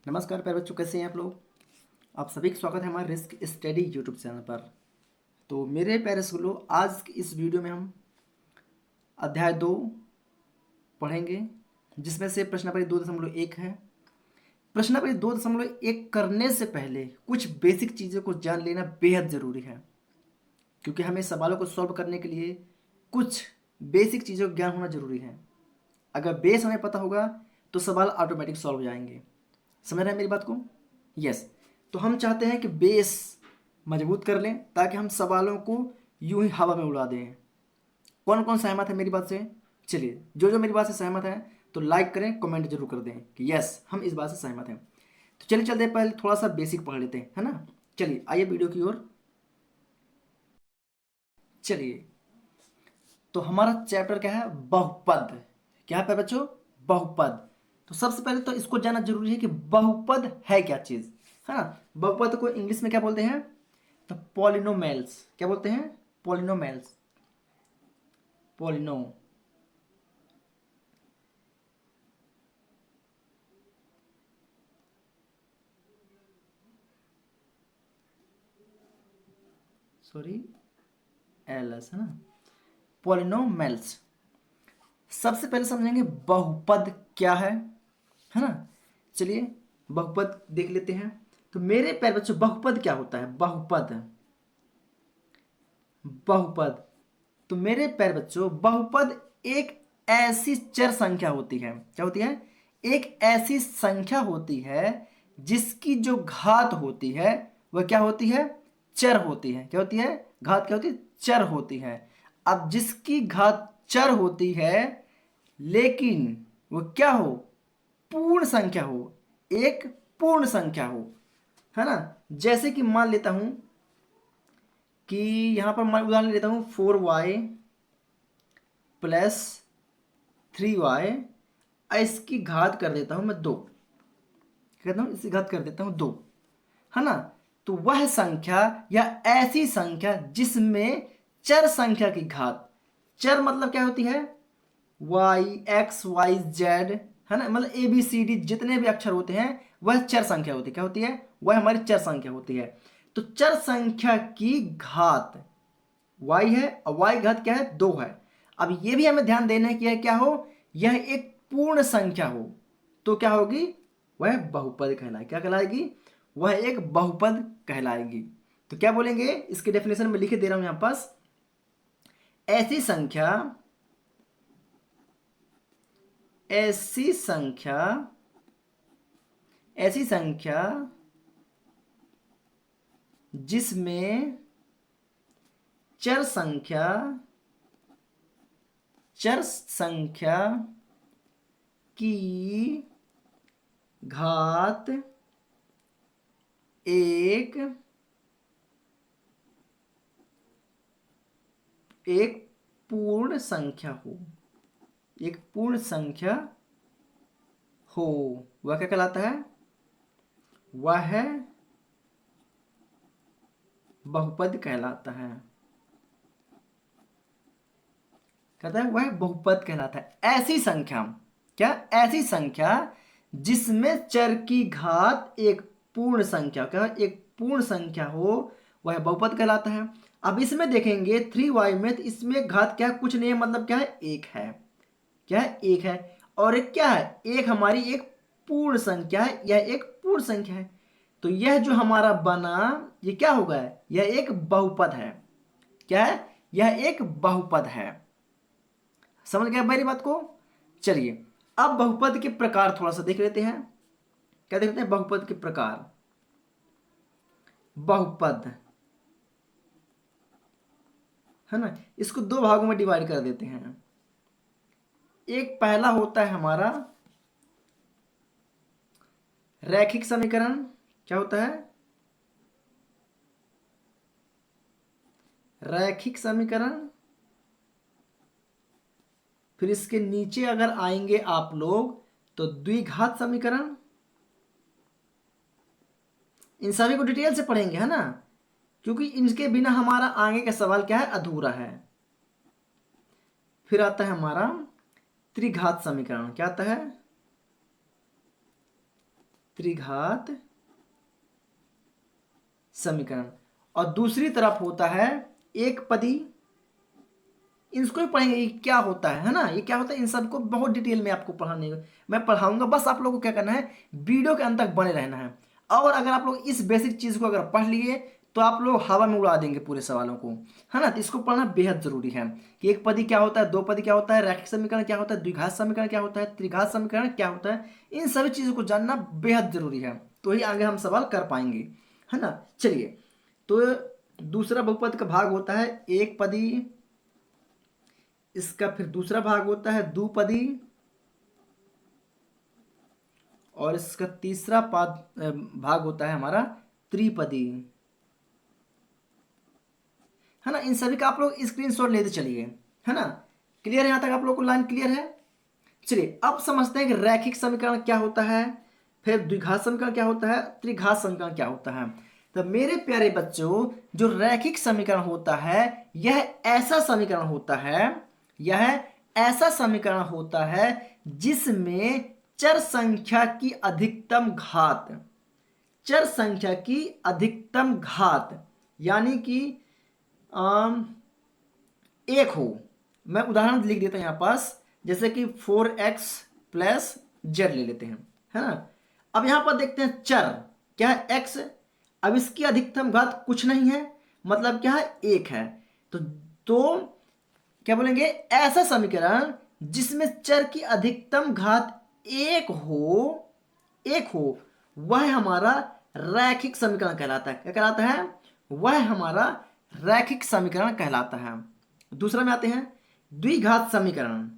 नमस्कार प्यारे बच्चों, कैसे हैं आप लोग। आप सभी का स्वागत है हमारे रिस्क स्टडी यूट्यूब चैनल पर। तो मेरे प्यारे स्कूलों, आज की इस वीडियो में हम अध्याय 2 पढ़ेंगे, जिसमें से प्रश्न नंबर 2.1 है। प्रश्न नंबर 2.1 करने से पहले कुछ बेसिक चीज़ों को जान लेना बेहद ज़रूरी है, क्योंकि हमें सवालों को सॉल्व करने के लिए कुछ बेसिक चीज़ों का ज्ञान होना ज़रूरी है। अगर बेस हमें पता होगा तो सवाल ऑटोमेटिक सॉल्व हो जाएंगे। समझ रहे हैं मेरी बात को? यस। तो हम चाहते हैं कि बेस मजबूत कर लें ताकि हम सवालों को यूं ही हवा में उड़ा दें। कौन कौन सहमत है मेरी बात से? चलिए, जो जो मेरी बात से सहमत है तो लाइक करें, कमेंट जरूर कर दें कि यस, हम इस बात से सहमत हैं। तो चलिए चलते हैं, पहले थोड़ा सा बेसिक पढ़ लेते हैं, है ना। चलिए आइए वीडियो की ओर। चलिए, तो हमारा चैप्टर क्या है? बहुपद। क्या है बच्चों? बहुपद। तो सबसे पहले तो इसको जानना जरूरी है कि बहुपद है क्या चीज, है ना। बहुपद को इंग्लिश में क्या बोलते हैं? तो पॉलिनोमेल्स। क्या बोलते हैं? पॉलिनोमेल्स। पॉलिनो सॉरी एलएस, है ना। पॉलिनोमेल्स। सबसे पहले समझेंगे बहुपद क्या है ना। चलिए बहुपद देख लेते हैं। तो मेरे प्यारे बच्चों, बहुपद क्या होता है? बहुपद, बहुपद। तो मेरे प्यारे बच्चों, बहुपद एक ऐसी चर संख्या होती है। क्या होती है? एक ऐसी संख्या होती है जिसकी जो घात होती है वह क्या होती है? चर होती है। क्या होती है? घात क्या होती है? चर होती है। अब जिसकी घात चर होती है, लेकिन वो क्या हो? पूर्ण संख्या हो, एक पूर्ण संख्या हो, है ना। जैसे कि मान लेता हूं कि यहां पर मैं उदाहरण लेता हूं 4y प्लस 3y, इसकी घात कर देता हूं मैं 2। कहता हूं इसकी घात कर देता हूं 2, है ना। तो वह संख्या या ऐसी संख्या जिसमें चर संख्या की घात, चर मतलब क्या होती है? वाई, एक्स, वाई, जेड, है ना। मतलब ए बी सी डी जितने भी अक्षर होते हैं वह चर संख्या होती है। क्या होती है? वह हमारी चर संख्या होती है। तो चर संख्या की घात y है और y घात क्या है? 2 है। अब ये भी हमें ध्यान देना है कि यह क्या हो? यह एक पूर्ण संख्या हो। तो क्या होगी? वह बहुपद कहलाएगी। क्या कहलाएगी? वह एक बहुपद कहलाएगी। तो क्या बोलेंगे? इसके डेफिनेशन में लिखे दे रहा हूं यहां पास। ऐसी संख्या, ऐसी संख्या, ऐसी संख्या जिसमें चर संख्या, चर संख्या की घात एक, एक पूर्ण संख्या हो, एक पूर्ण संख्या हो, वह क्या कहलाता है? वह बहुपद कहलाता है। कहता है वह बहुपद कहलाता है। ऐसी संख्या, क्या? ऐसी संख्या जिसमें चर की घात एक पूर्ण संख्या, क्या? एक पूर्ण संख्या हो, वह बहुपद कहलाता है। अब इसमें देखेंगे 3y में, तो इसमें घात क्या है? कुछ नहीं है, मतलब क्या है? एक है। क्या है? एक है। और एक क्या है? एक हमारी एक पूर्ण संख्या है, यह एक पूर्ण संख्या है। तो यह जो हमारा बना, ये क्या होगा? यह एक बहुपद है। क्या है? यह एक बहुपद है। समझ गया मेरी बात को? चलिए, अब बहुपद के प्रकार थोड़ा सा देख लेते हैं। क्या देखते हैं? बहुपद के प्रकार। बहुपद, है ना, इसको दो भागों में डिवाइड कर देते हैं। एक पहला होता है हमारा रैखिक समीकरण। क्या होता है? रैखिक समीकरण। फिर इसके नीचे अगर आएंगे आप लोग तो द्विघात समीकरण। इन सभी को डिटेल से पढ़ेंगे, है ना, क्योंकि इनके बिना हमारा आगे का सवाल क्या है? अधूरा है। फिर आता है हमारा त्रिघात समीकरण। क्या आता है? त्रिघात समीकरण। और दूसरी तरफ होता है एक पदी। इसको भी पढ़ेंगे ये क्या होता है ना, ये क्या होता है, इन सबको बहुत डिटेल में आपको पढ़ाने मैं पढ़ाऊंगा। बस आप लोगों को क्या करना है, वीडियो के अंत तक बने रहना है। और अगर आप लोग इस बेसिक चीज को अगर पढ़ लिए तो आप लोग हवा में उड़ा देंगे पूरे सवालों को, है ना। तो इसको पढ़ना बेहद जरूरी है कि एक पदी क्या होता है, दो पदी क्या होता है, रैखिक समीकरण क्या होता है, द्विघात समीकरण क्या होता है, त्रिघात समीकरण क्या होता है। इन सभी चीजों को जानना बेहद जरूरी है, तो ही आगे हम सवाल कर पाएंगे, है ना। चलिए, तो दूसरा बहुपद का भाग होता है एक पदी, इसका फिर दूसरा भाग होता है द्विपदी, और इसका तीसरा भाग होता है हमारा त्रिपदी, है ना। इन सभी का आप लोग स्क्रीनशॉट लेते चलिए, है ना। क्लियर है, यहां तक आप लोग को लाइन क्लियर है। चलिए अब समझते हैं कि रैखिक समीकरण क्या होता है, फिर द्विघात समीकरण क्या होता है, त्रिघात समीकरण क्या होता है। तो मेरे प्यारे बच्चों, जो रैखिक समीकरण होता है यह ऐसा समीकरण होता है, यह ऐसा समीकरण होता है जिसमें चर संख्या की अधिकतम घात, चर संख्या की अधिकतम घात यानी कि एक हो। मैं उदाहरण लिख देता हूं यहां पास, जैसे कि 4x प्लस जेड ले लेते हैं, है ना। अब यहां पर देखते हैं चर क्या है, x। अब इसकी अधिकतम घात कुछ नहीं है, मतलब क्या है, एक है। तो क्या बोलेंगे, ऐसा समीकरण जिसमें चर की अधिकतम घात एक हो, एक हो, वह हमारा रैखिक समीकरण कहलाता है। क्या कहलाता है, वह हमारा रैखिक समीकरण कहलाता है। दूसरा में आते हैं द्विघात समीकरण।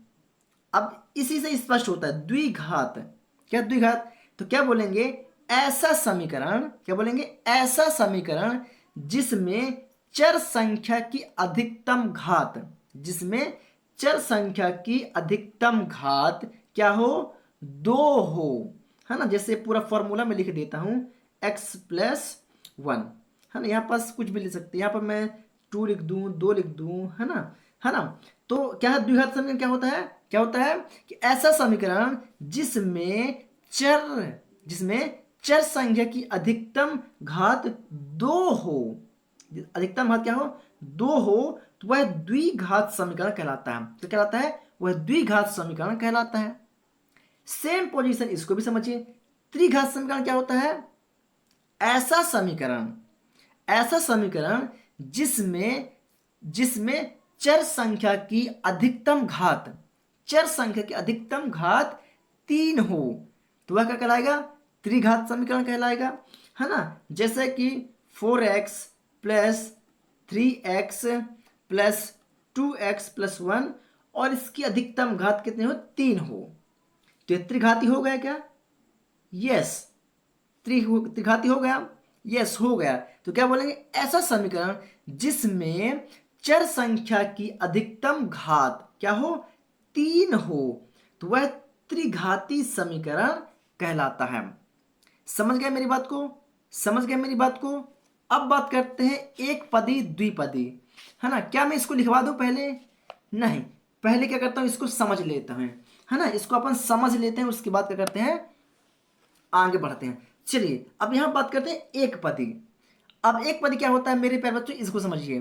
अब इसी से स्पष्ट होता है द्विघात, क्या द्विघात, तो क्या बोलेंगे, ऐसा समीकरण, क्या बोलेंगे, ऐसा समीकरण जिसमें चर संख्या की अधिकतम घात, जिसमें चर संख्या की अधिकतम घात क्या हो, दो हो, है ना। जैसे पूरा फॉर्मूला में लिख देता हूं x प्लस वन, है ना। यहाँ पास कुछ भी लिख सकते हैं, यहाँ पर मैं 2 लिख दूं, 2 लिख दूं, है ना, है ना। तो क्या है, द्विघात समीकरण क्या होता है, क्या होता है कि ऐसा समीकरण जिसमें चर संख्या की अधिकतम घात दो हो, अधिकतम घात क्या हो, दो हो, तो वह द्विघात समीकरण कहलाता है। तो कहलाता है, वह द्विघात समीकरण कहलाता है। सेम पोजीशन इसको भी समझिए, त्रिघात समीकरण क्या होता है, ऐसा समीकरण, ऐसा समीकरण जिसमें जिसमें चर संख्या की अधिकतम घात, चर संख्या की अधिकतम घात 3 हो, तो वह क्या कहलाएगा, त्रिघात समीकरण कहलाएगा, है ना। जैसे कि 4x plus 3x plus 2x plus 1 और इसकी अधिकतम घात कितने हो, 3 हो, तो ये त्रिघाती हो गया क्या, यस, त्रिघाती हो गया, यस हो गया। तो क्या बोलेंगे, ऐसा समीकरण जिसमें चर संख्या की अधिकतम घात क्या हो, 3 हो, तो वह त्रिघाती समीकरण कहलाता है। समझ गए मेरी बात को, समझ गए मेरी बात को। अब बात करते हैं एक पदी द्विपदी, है ना। क्या मैं इसको लिखवा दूं पहले, नहीं, पहले क्या करता हूं, इसको समझ लेता हूं, है ना। इसको अपन समझ लेते हैं, उसके बाद क्या करते हैं, आगे बढ़ते हैं। चलिए अब यहां बात करते हैं एक पदी। अब एक पदी क्या होता है मेरे प्यारे बच्चों, इसको समझिए।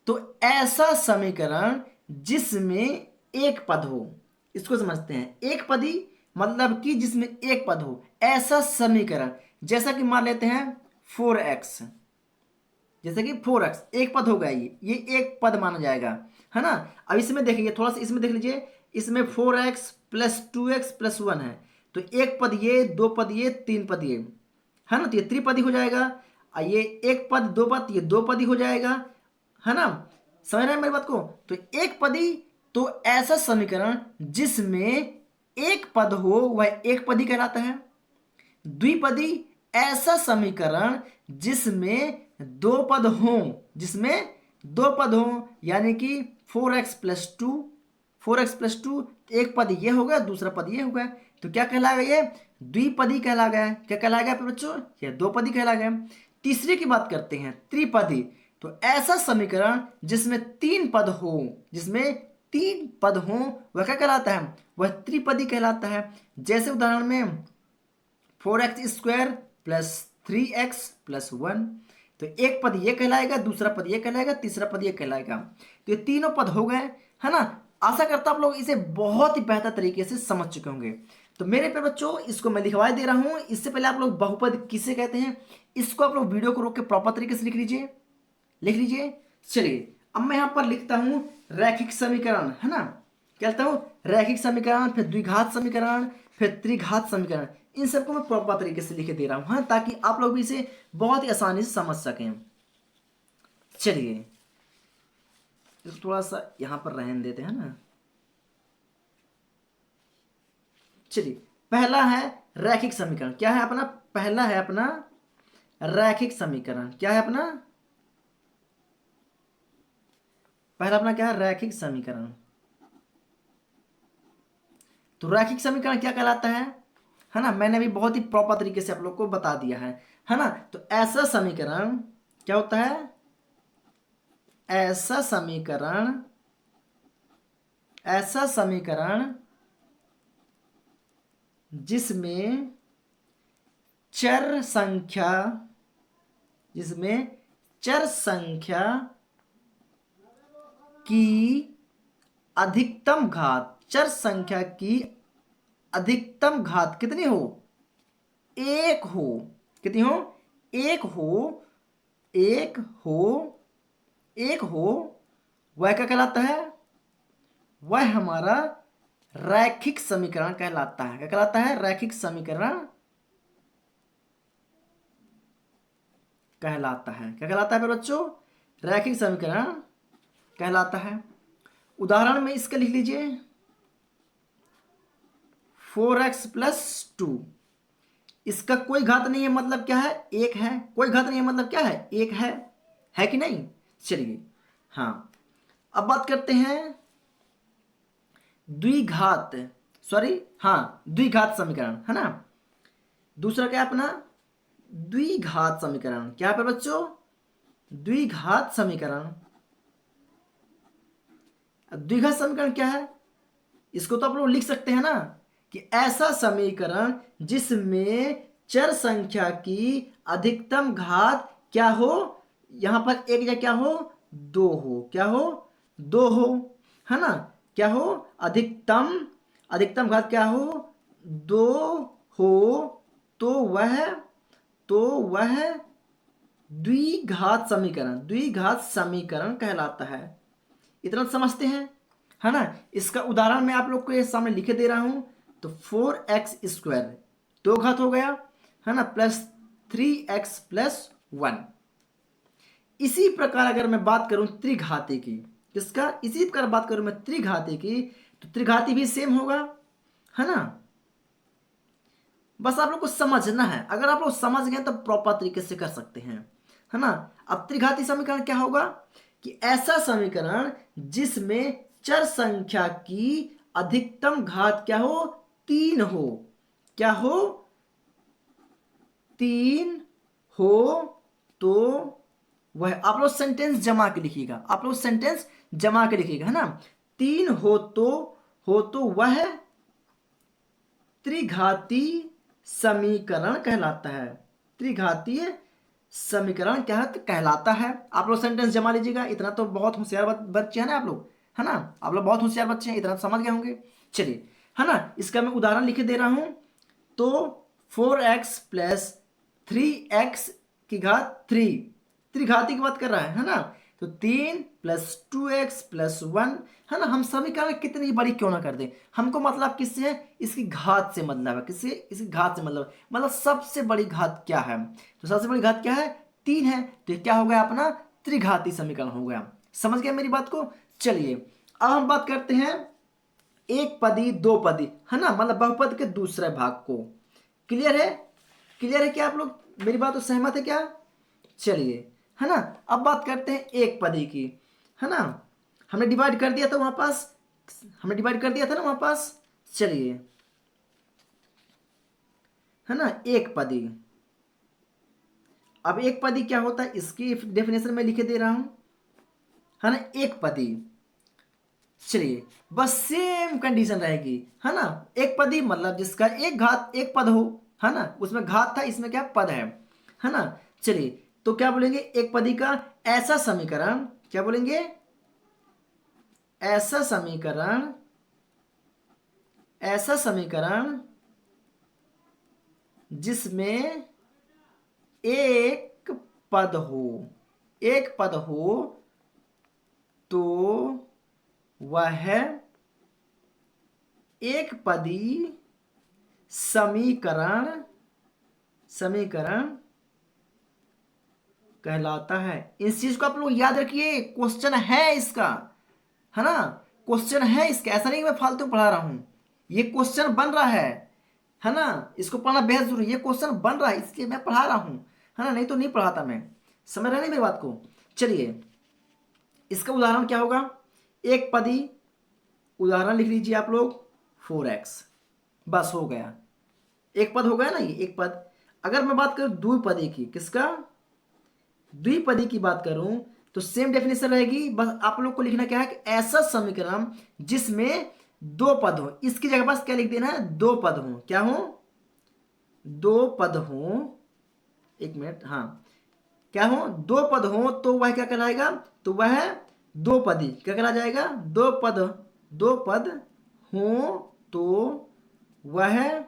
तो ऐसा समीकरण जिसमें एक पद हो, इसको समझते हैं। एक पदी मतलब कि जिसमें एक पद हो, ऐसा समीकरण, जैसा कि मान लेते हैं 4x, जैसे कि 4x एक पद होगा, ये एक पद माना जाएगा, है ना। अब इसमें देखिए, थोड़ा सा इसमें देख लीजिए, इसमें 4x प्लस 2x प्लस 1 है, तो एक पद ये, दो पद ये, तीन पद ये, है ना। तो ये त्रिपदी हो जाएगा। ये एक पद, दो पद, ये दो पदी हो जाएगा, है ना। समझ रहे हैं मेरी बात को। तो एक पदी, तो ऐसा समीकरण जिसमें एक पद हो वह एक पदी कहलाता है। द्विपदी, ऐसा समीकरण जिसमें दो पद हों, जिसमें दो पद हों, यानी कि 4x प्लस 2, 4x प्लस 2, एक पद ये हो गया, दूसरा पद ये हो गया, तो क्या कहलाएगा, ये द्विपदी कहला गया। क्या कहलाएगा बच्चों, ये दो पदी कहला गया। तीसरे की बात करते हैं त्रिपदी, तो ऐसा समीकरण जिसमें तीन पद हो, जिसमें तीन पद हो, वह क्या कहलाता है, वह त्रिपदी कहलाता है। जैसे उदाहरण में 4x² प्लस 3x प्लस 1। तो एक पद ये कहलाएगा, दूसरा पद ये कहलाएगा, तीसरा पद ये कहलाएगा। तो ये तीनों पद हो गए, है ना। आशा करता हूं आप लोग इसे बहुत ही बेहतर तरीके से समझ चुके होंगे। तो मेरे प्यारे बच्चों, इसको मैं लिखवा दे रहा हूं। इससे पहले आप लोग बहुपद किसे कहते हैं, इसको आप लोग वीडियो को रोक के प्रॉपर तरीके से लिख लीजिए, लिख लीजिए। चलिए अब मैं यहां पर लिखता हूं रैखिक समीकरण, है ना। क्या लिखता हूं, रैखिक समीकरण, फिर द्विघात समीकरण, फिर त्रिघात समीकरण। इन सबको मैं प्रॉपर तरीके से लिख दे रहा हूं, हाँ, ताकि आप लोग भी इसे बहुत ही आसानी से समझ सकें। चलिए इसको थोड़ा सा यहां पर रहने देते हैं ना। चलिए पहला है रैखिक समीकरण। क्या है अपना, पहला है अपना रैखिक समीकरण। क्या है अपना, पहला अपना क्या है, रैखिक समीकरण। तो रैखिक समीकरण क्या कहलाता है ना। मैंने भी बहुत ही प्रॉपर तरीके से आप लोग को बता दिया है ना। तो ऐसा समीकरण क्या होता है, ऐसा समीकरण, ऐसा समीकरण जिसमें चर संख्या, जिसमें चर संख्या की अधिकतम घात, चर संख्या की अधिकतम घात कितनी हो, एक हो। कितनी हो, एक हो, एक हो, एक हो। वह क्या कहलाता है, वह हमारा रैखिक समीकरण कहलाता है। क्या कहलाता है, रैखिक समीकरण कहलाता है। क्या कहलाता है मेरे बच्चों, रैखिक समीकरण कहलाता है। उदाहरण में इसका लिख लीजिए 4x प्लस 2। इसका कोई घात नहीं है, मतलब क्या है, एक है। कोई घात नहीं है मतलब क्या है, एक है कि नहीं। चलिए हाँ, अब बात करते हैं द्विघात, सॉरी हाँ, द्विघात समीकरण, है ना। दूसरा क्या है अपना, द्विघात समीकरण। क्या है बच्चों, द्विघात समीकरण। द्विघात समीकरण क्या है, इसको तो आप लोग लिख सकते हैं ना कि ऐसा समीकरण जिसमें चर संख्या की अधिकतम घात क्या हो, यहां पर एक या क्या हो, दो हो। क्या हो, दो हो, है ना। क्या हो, अधिकतम, अधिकतम घात क्या हो, दो हो। तो वह, तो वह द्विघात समीकरण, द्विघात समीकरण कहलाता है। इतना तो समझते हैं, है ना। इसका उदाहरण मैं आप लोग को ये सामने लिखे दे रहा हूं। तो 4x², दो घात हो गया, है ना, प्लस 3x प्लस 1। इसी प्रकार अगर मैं बात करूं त्रिघाती की, किसका, इसी प्रकार बात करूं मैं त्रिघाती की, तो त्रिघाती भी सेम होगा, है ना। बस आप लोग को समझना है, अगर आप लोग समझ गए तो प्रॉपर तरीके से कर सकते हैं, है ना। अब त्रिघाती समीकरण क्या होगा कि ऐसा समीकरण जिसमें चर संख्या की अधिकतम घात क्या हो, 3 हो। क्या हो, 3 हो। तो वह, आप लोग सेंटेंस जमा के लिखिएगा, आप लोग सेंटेंस जमा के लिखिएगा, है ना। 3 हो तो, हो तो वह त्रिघाती समीकरण कहलाता है। त्रिघातीय समीकरण क्या है, कहलाता है। आप लोग सेंटेंस जमा लीजिएगा, इतना तो बहुत होशियार बच्चे हैं ना आप लोग, है ना। आप लोग बहुत होशियार बच्चे हैं, इतना तो समझ गए होंगे। चलिए, है ना, इसका मैं उदाहरण लिख दे रहा हूं। तो 4x प्लस 3x की घात 3, त्रिघाती की बात कर रहा है ना। तो 3 प्लस 2x प्लस 1, है ना। हम समीकरण कितनी बड़ी क्यों ना कर दें, हमको मतलब किससे है, इसकी घात से मतलब है। किससे, इसकी घात से मतलब सबसे बड़ी घात क्या है। तो सबसे बड़ी घात क्या है, 3 है। तो ये क्या हो गया अपना, त्रिघाती समीकरण हो गया। समझ गया मेरी बात को। चलिए अब हम बात करते हैं एक पदी दो पदी, है ना, मतलब बहुपद के दूसरे भाग को। क्लियर है, क्लियर है क्या आप लोग, मेरी बात तो सहमत है क्या। चलिए, है ना, अब बात करते हैं एक पदी की, है ना। हमने डिवाइड कर दिया था वहां पास, हमने डिवाइड कर दिया था ना वहां पास। चलिए, है ना, एक पदी। अब एक पदी क्या होता है, इसकी डेफिनेशन में लिखे दे रहा हूं, है ना। एक पदी, चलिए बस सेम कंडीशन रहेगी, है ना। एक पदी मतलब जिसका एक घात, एक पद हो, है ना, उसमें घात था, इसमें क्या पद है ना। चलिए, तो क्या बोलेंगे, एक पदी का ऐसा समीकरण, क्या बोलेंगे, ऐसा समीकरण, ऐसा समीकरण जिसमें एक पद हो, एक पद हो तो वह एक पदी समीकरण, समीकरण कहलाता है। इस चीज को आप लोग याद रखिए, क्वेश्चन है इसका, है ना, क्वेश्चन है इसका, ऐसा नहीं कि मैं फालतू पढ़ा रहा हूं, ये क्वेश्चन बन रहा है ना, इसको पढ़ना बेहद जरूरी है, ये क्वेश्चन बन रहा है इसलिए मैं पढ़ा रहा हूं, है ना, नहीं तो नहीं पढ़ाता मैं। समझ रहे नहीं मेरी बात को। चलिए, इसका उदाहरण क्या होगा, एक पदी, उदाहरण लिख लीजिए आप लोग, 4x, बस हो गया, एक पद हो गया ना, ये एक पद। अगर मैं बात करूं द्विपदी की, किसका, द्विपदी की बात करूं, तो सेम डेफिनेशन रहेगी, बस आप लोग को लिखना क्या है कि ऐसा समीकरण जिसमें दो पद हो, इसकी जगह पास क्या लिख देना है, दो पद हो, क्या हो, दो पद हो, एक मिनट, हाँ, क्या हो, दो पद हो तो वह क्या कहलाएगा, तो वह दो पदी क्या कहला जाएगा, दो पद, दो पद हो तो वह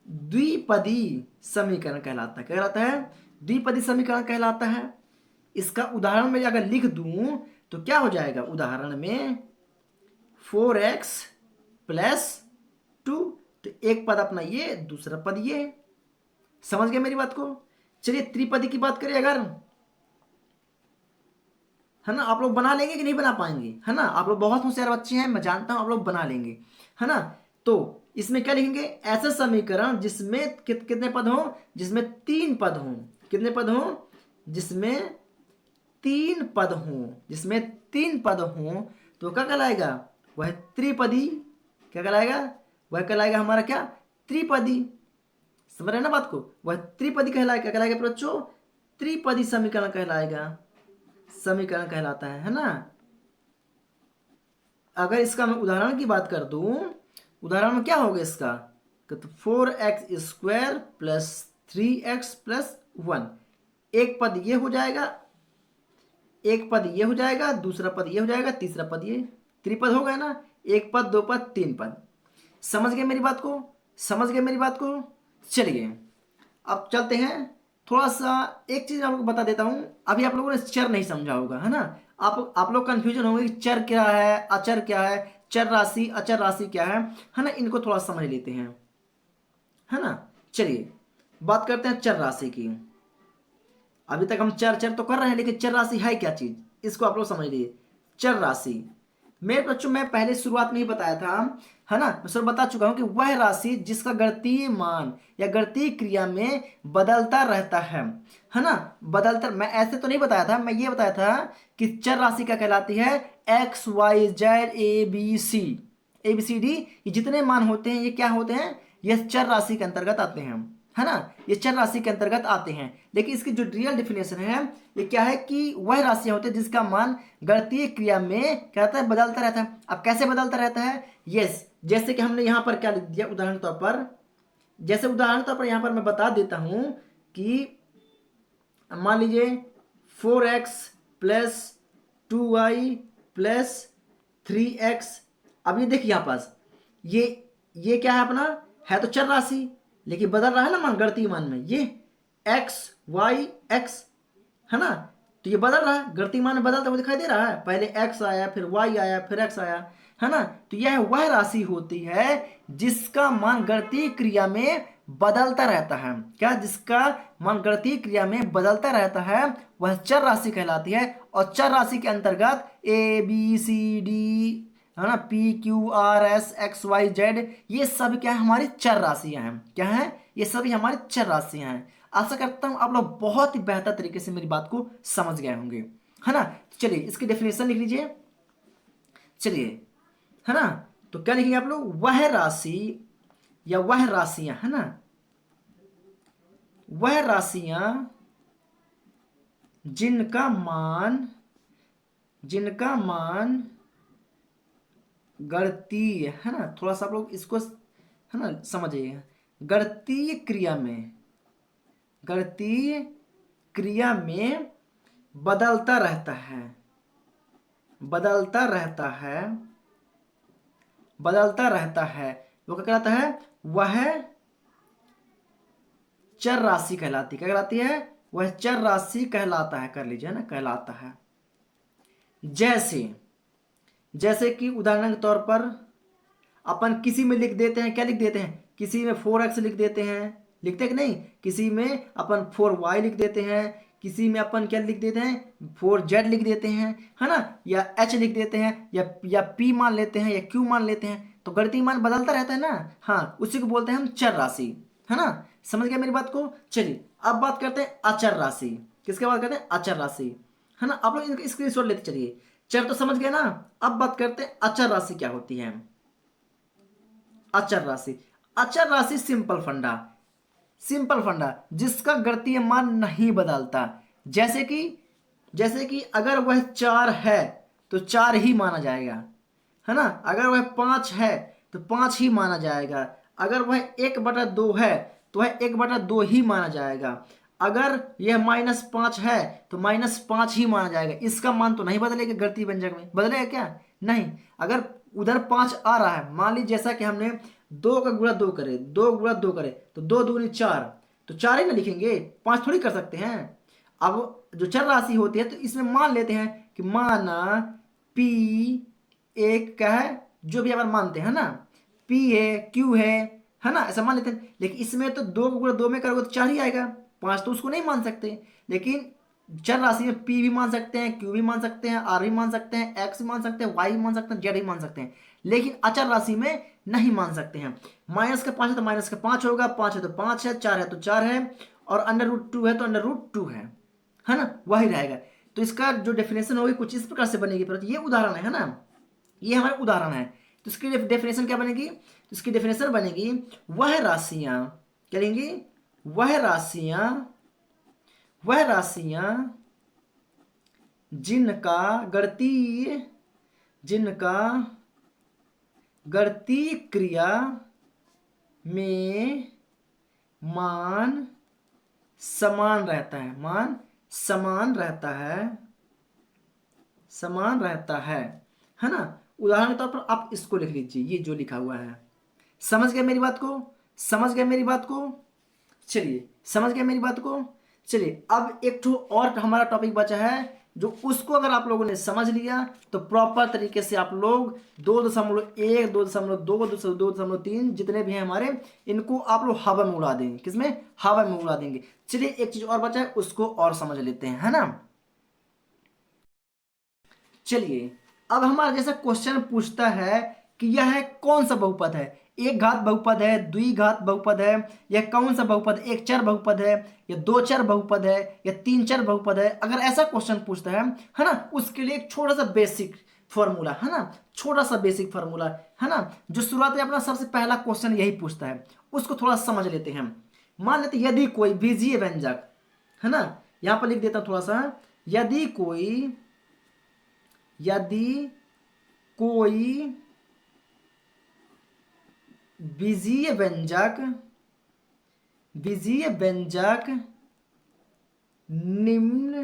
द्विपदी समीकरण कहलाता है, क्या कहलाता है, द्विपदी समीकरण कहलाता है। इसका उदाहरण में अगर लिख दूं तो क्या हो जाएगा, उदाहरण में 4x प्लस 2, तो एक पद अपना ये, दूसरा पद ये, समझ गए मेरी बात को। चलिए, त्रिपदी की बात करें अगर, है ना, आप लोग बना लेंगे कि नहीं बना पाएंगे, है ना, आप लोग बहुत होशियार बच्चे हैं, मैं जानता हूं आप लोग बना लेंगे, है ना। तो इसमें क्या लिखेंगे, ऐसा समीकरण जिसमें कितने पद हों, जिसमें तीन पद हों, कितने पद हों, जिसमें तीन पद हों, जिसमें तीन पद हों, तो क्या कहलाएगा, वह त्रिपदी, क्या कहलाएगा, वह कहलाएगा हमारा क्या, त्रिपदी। समझ रहे हैं ना बात को, वह त्रिपदी कहलाएगा, क्या कहलाएगा बच्चों, त्रिपदी समीकरण कहलाएगा, समीकरण कहलाता है ना। अगर इसका मैं उदाहरण की बात कर दूं, उदाहरण में क्या होगा इसका, तो 4x² प्लस 3x प्लस 1, एक पद ये हो जाएगा, एक पद ये हो जाएगा, दूसरा पद ये हो जाएगा, तीसरा पद ये, त्रिपद हो गया ना, एक पद, दो पद, तीन पद। समझ गए मेरी बात को, समझ गए मेरी बात को। चलिए, अब चलते हैं, थोड़ा सा एक चीज आपको बता देता हूं, अभी आप लोगों ने चर नहीं समझा होगा, है ना, आप लोग कंफ्यूजन होंगे कि चर क्या है, अचर क्या है, चर राशि अचर राशि क्या है ना, इनको थोड़ा समझ लेते हैं, है ना। चलिए, बात करते हैं चर राशि की। अभी तक हम चर चर तो कर रहे हैं, लेकिन चर राशि है क्या चीज, इसको आप लोग समझ लीजिए। चर राशि, मेरे बच्चों मैं पहले शुरुआत में ही बताया था, है ना, मैं सर बता चुका हूं कि वह राशि जिसका गणितीय मान या गणितीय क्रिया में बदलता रहता है ना, बदलता, मैं ऐसे तो नहीं बताया था, मैं ये बताया था कि चर राशि क्या कहलाती है, x y z a b c d, ये जितने मान होते हैं ये क्या होते हैं, ये चर राशि के अंतर्गत आते हैं, है ना, ये चर राशि के अंतर्गत आते हैं। लेकिन इसकी जो रियल डिफिनेशन है, ये क्या है कि वह राशियां होती है जिसका मान गणितीय क्रिया में क्या रहता है, बदलता रहता है। अब कैसे बदलता रहता है, यस, जैसे कि हमने यहाँ पर क्या लिख दिया, उदाहरण तौर पर, जैसे उदाहरण तौर पर यहाँ पर मैं बता देता हूँ कि मान लीजिए 4x plus 2y plus 3x, अब ये देखिए यहाँ पास, ये क्या है अपना, है तो चर राशि, लेकिन बदल रहा है ना मान, गणितीय मान में ये x y x, है ना, तो ये बदल रहा है, गणितीय मान में बदलता हुआ दिखाई दे रहा है, पहले x आया, फिर y आया, फिर x आया, है ना। तो यह वह राशि होती है जिसका मान गणितीय क्रिया में बदलता रहता है, क्या, जिसका मान गणितीय क्रिया में बदलता रहता है, वह चर राशि कहलाती है। और चर राशि के अंतर्गत ए बी सी डी, है ना, p q r s x y z, ये सब क्या है, हमारी चर राशियां हैं, क्या है, ये सभी हमारी चर राशियां हैं। आशा करता हूं आप लोग बहुत ही बेहतर तरीके से मेरी बात को समझ गए होंगे, है ना। चलिए, इसकी डेफिनेशन लिख लीजिए, चलिए, है ना, तो क्या लिखेंगे आप लोग, वह राशि या वह राशियां, है ना, वह राशियां जिनका मान, जिनका मान गणितीय, है ना, थोड़ा सा आप लोग इसको, है ना, समझिए, गणितीय क्रिया में, गणितीय क्रिया में बदलता रहता है, बदलता रहता है, बदलता रहता है, वो क्या कहलाता है? वह चर राशि कहलाती, क्या कहलाती है? वह चर राशि कहलाता है, कर लीजिए ना, कहलाता है। जैसे, जैसे कि उदाहरण के तौर पर अपन किसी में लिख देते हैं, क्या लिख देते हैं? किसी में 4x लिख देते हैं, लिखते हैं कि नहीं? किसी में अपन 4y लिख देते हैं, किसी में अपन क्या लिख देते हैं? 4z लिख देते हैं, है ना? या h लिख देते हैं, या p मान लेते हैं, या q मान लेते हैं। तो गणितीय मान बदलता रहता है ना, हाँ, उसी को बोलते हैं हम चर राशि, है ना? समझ गया मेरी बात को? चलिए अब बात करते हैं अचर राशि। किसके बात करते हैं? अचर राशि, है ना? आप लोग इनका स्क्रीनशॉट लेते चलिए। चर तो समझ गए ना, अब बात करते हैं अचर राशि क्या होती है। अचर राशि, अचर राशि सिंपल फंडा, सिंपल फंडा जिसका गणितीय मान नहीं बदलता। जैसे कि अगर वह 4 है तो 4 ही माना जाएगा, है ना? अगर वह 5 है तो 5 ही माना जाएगा। अगर वह 1/2 है तो वह 1/2 ही माना जाएगा। अगर यह -5 है तो -5 ही माना जाएगा। इसका मान तो नहीं बदलेगा, गणितीय व्यंजक में बदलेगा क्या? नहीं। अगर उधर 5 आ रहा है, मान लीजिए जैसा कि हमने 2 का गुणा 2 करे, 2 गुणा 2 करे तो 2 दूनी 4, तो 4 ही ना लिखेंगे, 5 थोड़ी कर सकते हैं। अब जो चर राशि होती है तो इसमें मान लेते हैं कि माना P एक क्या है, जो भी अपन मानते हैं ना, P है, Q है ना? ऐसा मान लेते हैं। लेकिन इसमें तो 2 को गुणा 2 में करोगे तो 4 ही आएगा, 5 तो उसको नहीं मान सकते। लेकिन चर राशि में P भी मान सकते हैं, Q भी मान सकते हैं, R भी मान सकते हैं, X भी मान सकते हैं, Y भी मान सकते हैं, Z भी मान सकते हैं। लेकिन अचर राशि में नहीं मान सकते हैं। -5 है तो -5 होगा, 5 है तो 5 है, 4 है तो 4 है, और √2 है तो √2 है ना? वही रहेगा। तो इसका जो डेफिनेशन होगी कुछ इस प्रकार से बनेगी। पर ये उदाहरण है ना, ये हमारा उदाहरण है। तो इसकी डेफिनेशन क्या बनेगी? तो इसकी डेफिनेशन बनेगी वह राशियां, क्या लेंगी? वह राशियां, वह राशियां जिनका गणितीय, जिनका गणितीय क्रिया में मान समान रहता है, मान समान रहता है, समान रहता है ना? उदाहरण के तौर पर आप इसको लिख लीजिए, ये जो लिखा हुआ है। समझ गए मेरी बात को? समझ गए मेरी बात को? चलिए, समझ गए मेरी बात को? चलिए अब एक ठो और हमारा टॉपिक बचा है, जो उसको अगर आप लोगों ने समझ लिया तो प्रॉपर तरीके से आप लोग 2.1, 2.2, 2.3 जितने भी हैं हमारे, इनको आप लोग हवा में उड़ा देंगे। किसमें? हवा में उड़ा देंगे। चलिए एक चीज और बचा है, उसको और समझ लेते हैं, है ना? चलिए अब हमारा जैसा क्वेश्चन पूछता है कि यह कौन सा बहुपद है? एक घात बहुपद है, द्विघात बहुपद है, यह कौन सा बहुपद? एक चर बहुपद है, या दो चर बहुपद है, या तीन चर बहुपद है? अगर ऐसा क्वेश्चन पूछता है ना, उसके लिए एक छोटा सा बेसिक फॉर्मूला, है ना, छोटा सा बेसिक फॉर्मूला, है ना, जो शुरुआत में अपना सबसे पहला क्वेश्चन यही पूछता है, उसको थोड़ा समझ लेते हैं। मान लेते यदि कोई बीजीय व्यंजक, है ना, यहां पर लिख देता हूं थोड़ा सा, यदि कोई, यदि कोई बीजीय व्यंजक, बीजीय व्यंजक निम्न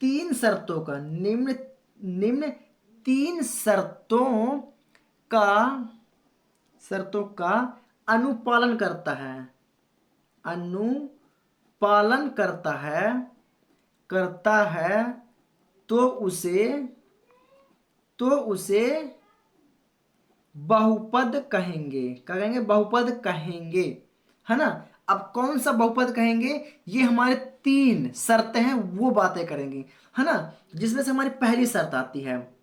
तीन शर्तों का, निम्न निम्न तीन का शर्तों का अनुपालन करता है, अनुपालन करता है, तो उसे बहुपद कहेंगे। क्या कहेंगे? बहुपद कहेंगे, है ना? अब कौन सा बहुपद कहेंगे? ये हमारे तीन शर्तें हैं, वो बातें करेंगे, है ना? जिसमें से हमारी पहली शर्त आती है,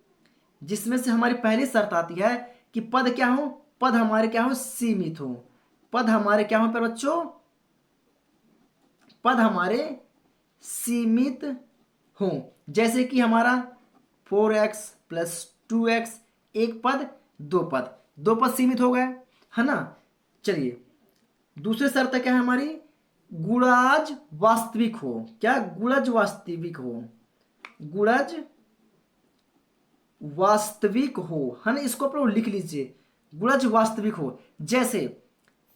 जिसमें से हमारी पहली शर्त आती है कि पद क्या हो? पद हमारे क्या हो? सीमित हो। पद हमारे क्या हो पर बच्चों? पद हमारे सीमित हो। जैसे कि हमारा 4x + 2x, एक पद, दो पद, दो पद सीमित हो गए, है ना? चलिए दूसरी शर्त क्या है हमारी? गुणज वास्तविक हो। क्या? गुणज वास्तविक हो, गुणज वास्तविक हो, है ना? इसको आप लोग लिख लीजिए, गुणज वास्तविक हो। जैसे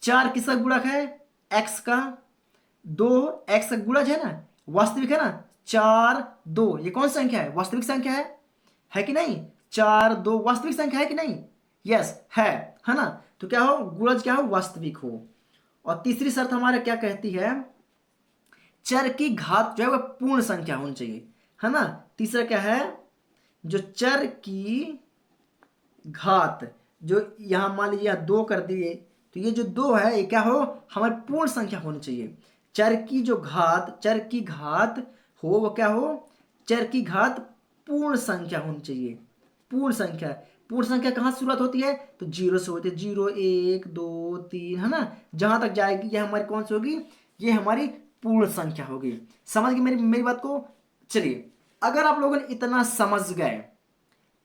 4 किसका गुणक है? x का। 2 x का गुणज है ना, वास्तविक है ना। 4 2 ये कौन सी संख्या है? वास्तविक संख्या है कि नहीं? 4 2 वास्तविक संख्या है कि नहीं? यस है ना। तो क्या हो? गुणज क्या हो? वास्तविक हो। और तीसरी शर्त हमारे क्या कहती है? चर की घात जो है वह पूर्ण संख्या होनी चाहिए, है ना। तीसरा क्या है? जो चर की घात, जो यहां मान लीजिए 2 कर दिए, तो ये जो 2 है ये क्या हो? हमारी पूर्ण संख्या होनी चाहिए। चर की जो घात, चर की घात हो वो क्या हो? चर की घात पूर्ण संख्या होनी चाहिए। पूर्ण संख्या, पूर्ण संख्या कहाँ से शुरुआत होती है? तो 0 से होती है। 0 1 2 3, है ना। जहां तक जाएगी ये हमारी कौन सी होगी? ये हमारी पूर्ण संख्या होगी। समझ गए मेरी मेरी बात को? चलिए, अगर आप लोगों ने इतना समझ गए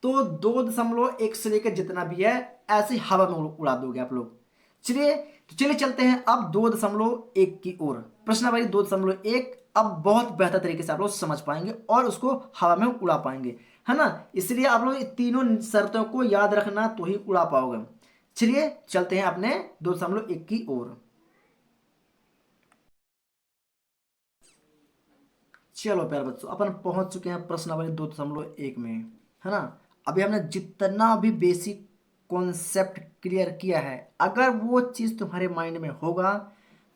तो 2.1 से लेकर जितना भी है ऐसे हवा में उड़ा दोगे आप लोग। चलिए, तो चलिए चलते हैं अब 2.1 की ओर। प्रश्न नंबर 2.1 अब बहुत बेहतर तरीके से आप लोग समझ पाएंगे और उसको हवा में उड़ा पाएंगे, है ना। इसलिए आप लोग तीनों शर्तों को याद रखना तो ही उड़ा पाओगे। चलिए चलते हैं अपने 2.1 की ओर। चलो प्यारे बच्चों, अपन पहुंच चुके हैं प्रश्न नंबर 2.1 में, है ना। अभी हमने जितना भी बेसिक कॉन्सेप्ट क्लियर किया है, अगर वो चीज़ तुम्हारे माइंड में होगा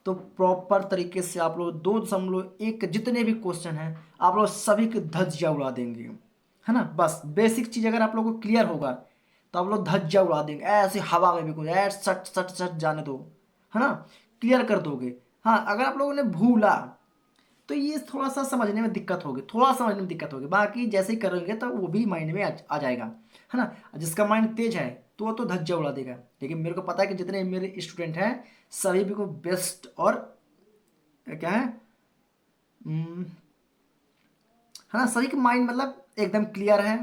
तो प्रॉपर तरीके से आप लोग 2.1 जितने भी क्वेश्चन हैं आप लोग सभी की धज्जियां उड़ा देंगे, है ना। बस बेसिक चीज़ अगर आप लोगों को क्लियर होगा तो आप लोग धज्जियां उड़ा देंगे, ऐसे हवा में भी कुछ ऐसे सट सट सट जाने दो, है ना। क्लियर कर दोगे। हाँ, अगर आप लोगों ने भूला तो ये थोड़ा सा समझने में दिक्कत होगी, थोड़ा समझने में दिक्कत होगी, बाकी जैसे ही करेंगे तो वो भी माइंड में आ जाएगा, है ना। जिसका माइंड तेज है तो वो तो धज्जा उड़ा देगा। लेकिन मेरे को पता है कि जितने मेरे स्टूडेंट हैं सभी भी को बेस्ट और क्या है, है ना, सभी का माइंड मतलब एकदम क्लियर है।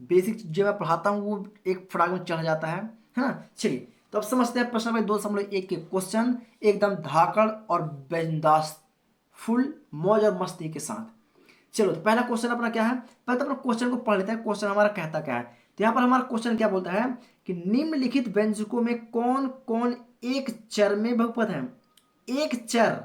बेसिक जो मैं पढ़ाता हूँ वो एक फटाक में चढ़ जाता है ना। चलिए, तो अब समझते हैं प्रश्न नंबर 2.1 के क्वेश्चन एकदम धाकड़ और बिंदास, फुल मौज और मस्ती के साथ। चलो, तो पहला क्वेश्चन अपना क्या है? पहले तो अपना क्वेश्चन को पढ़ लेते हैं। क्वेश्चन हमारा कहता क्या है? तो यहाँ पर हमारा क्वेश्चन क्या बोलता है कि निम्नलिखित व्यंजकों में कौन कौन एक चर में बहुपद है? एक चर,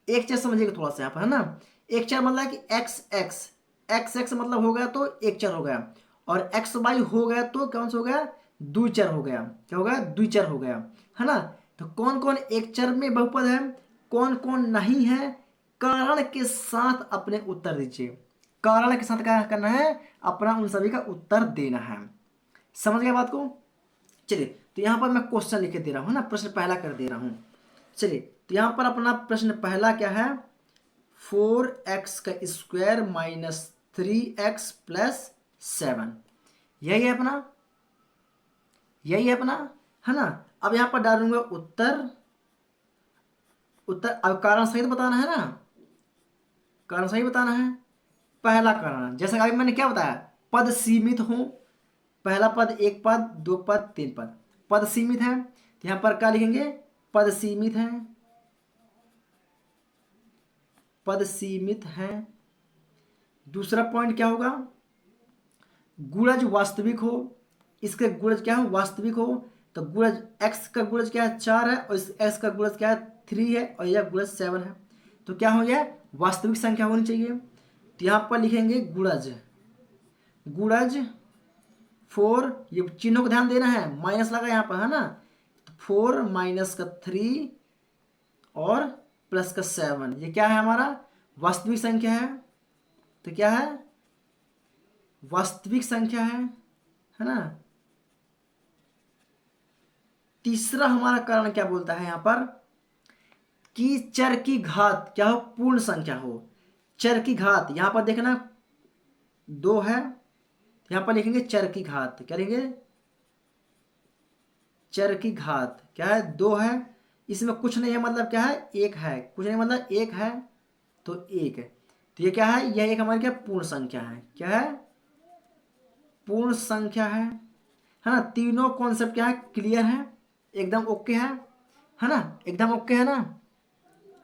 एक चर समझिएगा थोड़ा सा यहाँ पर, है ना। एक चर मतलब कि एक्स एक्स, एक्स एक्स मतलब हो गया तो एक चर हो गया, और एक्स वाई हो गया तो कौन सा हो गया? द्विचर हो गया। क्या हो गया? द्विचर हो गया, है ना। तो कौन कौन एक चर में बहुपद है, कौन कौन नहीं है, कारण के साथ अपने उत्तर दीजिए। कारण के साथ क्या करना है? अपना उन सभी का उत्तर देना है। समझ गए बात को? चलिए, तो यहाँ पर मैं क्वेश्चन लिख के दे रहा हूँ ना, प्रश्न पहला कर दे रहा हूँ। चलिए, तो यहाँ पर अपना प्रश्न पहला क्या है? 4x का स्क्वायर माइनस 3x प्लस 7, यही है अपना, यही है अपना, है ना। अब यहाँ पर डालूंगा उत्तर, उत्तर अब कारण सहित बताना है ना, कारण सही बताना है। पहला कारण जैसे अभी मैंने क्या बताया, पद सीमित हो, पहला पद, एक पद, दो पद, तीन पद, पद सीमित है तो यहां पर क्या लिखेंगे? पद सीमित है, पद सीमित है। दूसरा पॉइंट क्या होगा? गुणज वास्तविक हो, इसके गुणज क्या हो? वास्तविक हो। तो गुणज x का गुणज क्या है? 4 है, और इस x का गुणज क्या है? 3 है, और यह गुणज 7 है। तो क्या हो गया? वास्तविक संख्या होनी चाहिए। तो यहाँ पर लिखेंगे गुणज, गुणज 4, ये चिन्हों को ध्यान देना है, माइनस लगा यहाँ पर, है ना। तो 4 माइनस का 3 और प्लस का 7, ये क्या है? हमारा वास्तविक संख्या है। तो क्या है? वास्तविक संख्या है ना। तीसरा हमारा कारण क्या बोलता है यहाँ पर? कि चर की घात क्या हो? पूर्ण संख्या हो। चर की घात यहां पर देखना 2 है, यहां पर लिखेंगे चर की घात, क्या लिखेंगे? चर की घात क्या है? 2 है, इसमें कुछ नहीं है मतलब क्या है? एक है, कुछ नहीं मतलब एक है, तो एक है। तो ये क्या है? यह एक हमारी क्या? पूर्ण संख्या है। क्या है? पूर्ण संख्या है ना। तीनों कॉन्सेप्ट क्या है? क्लियर है, एकदम ओके है ना, एकदम ओके है ना।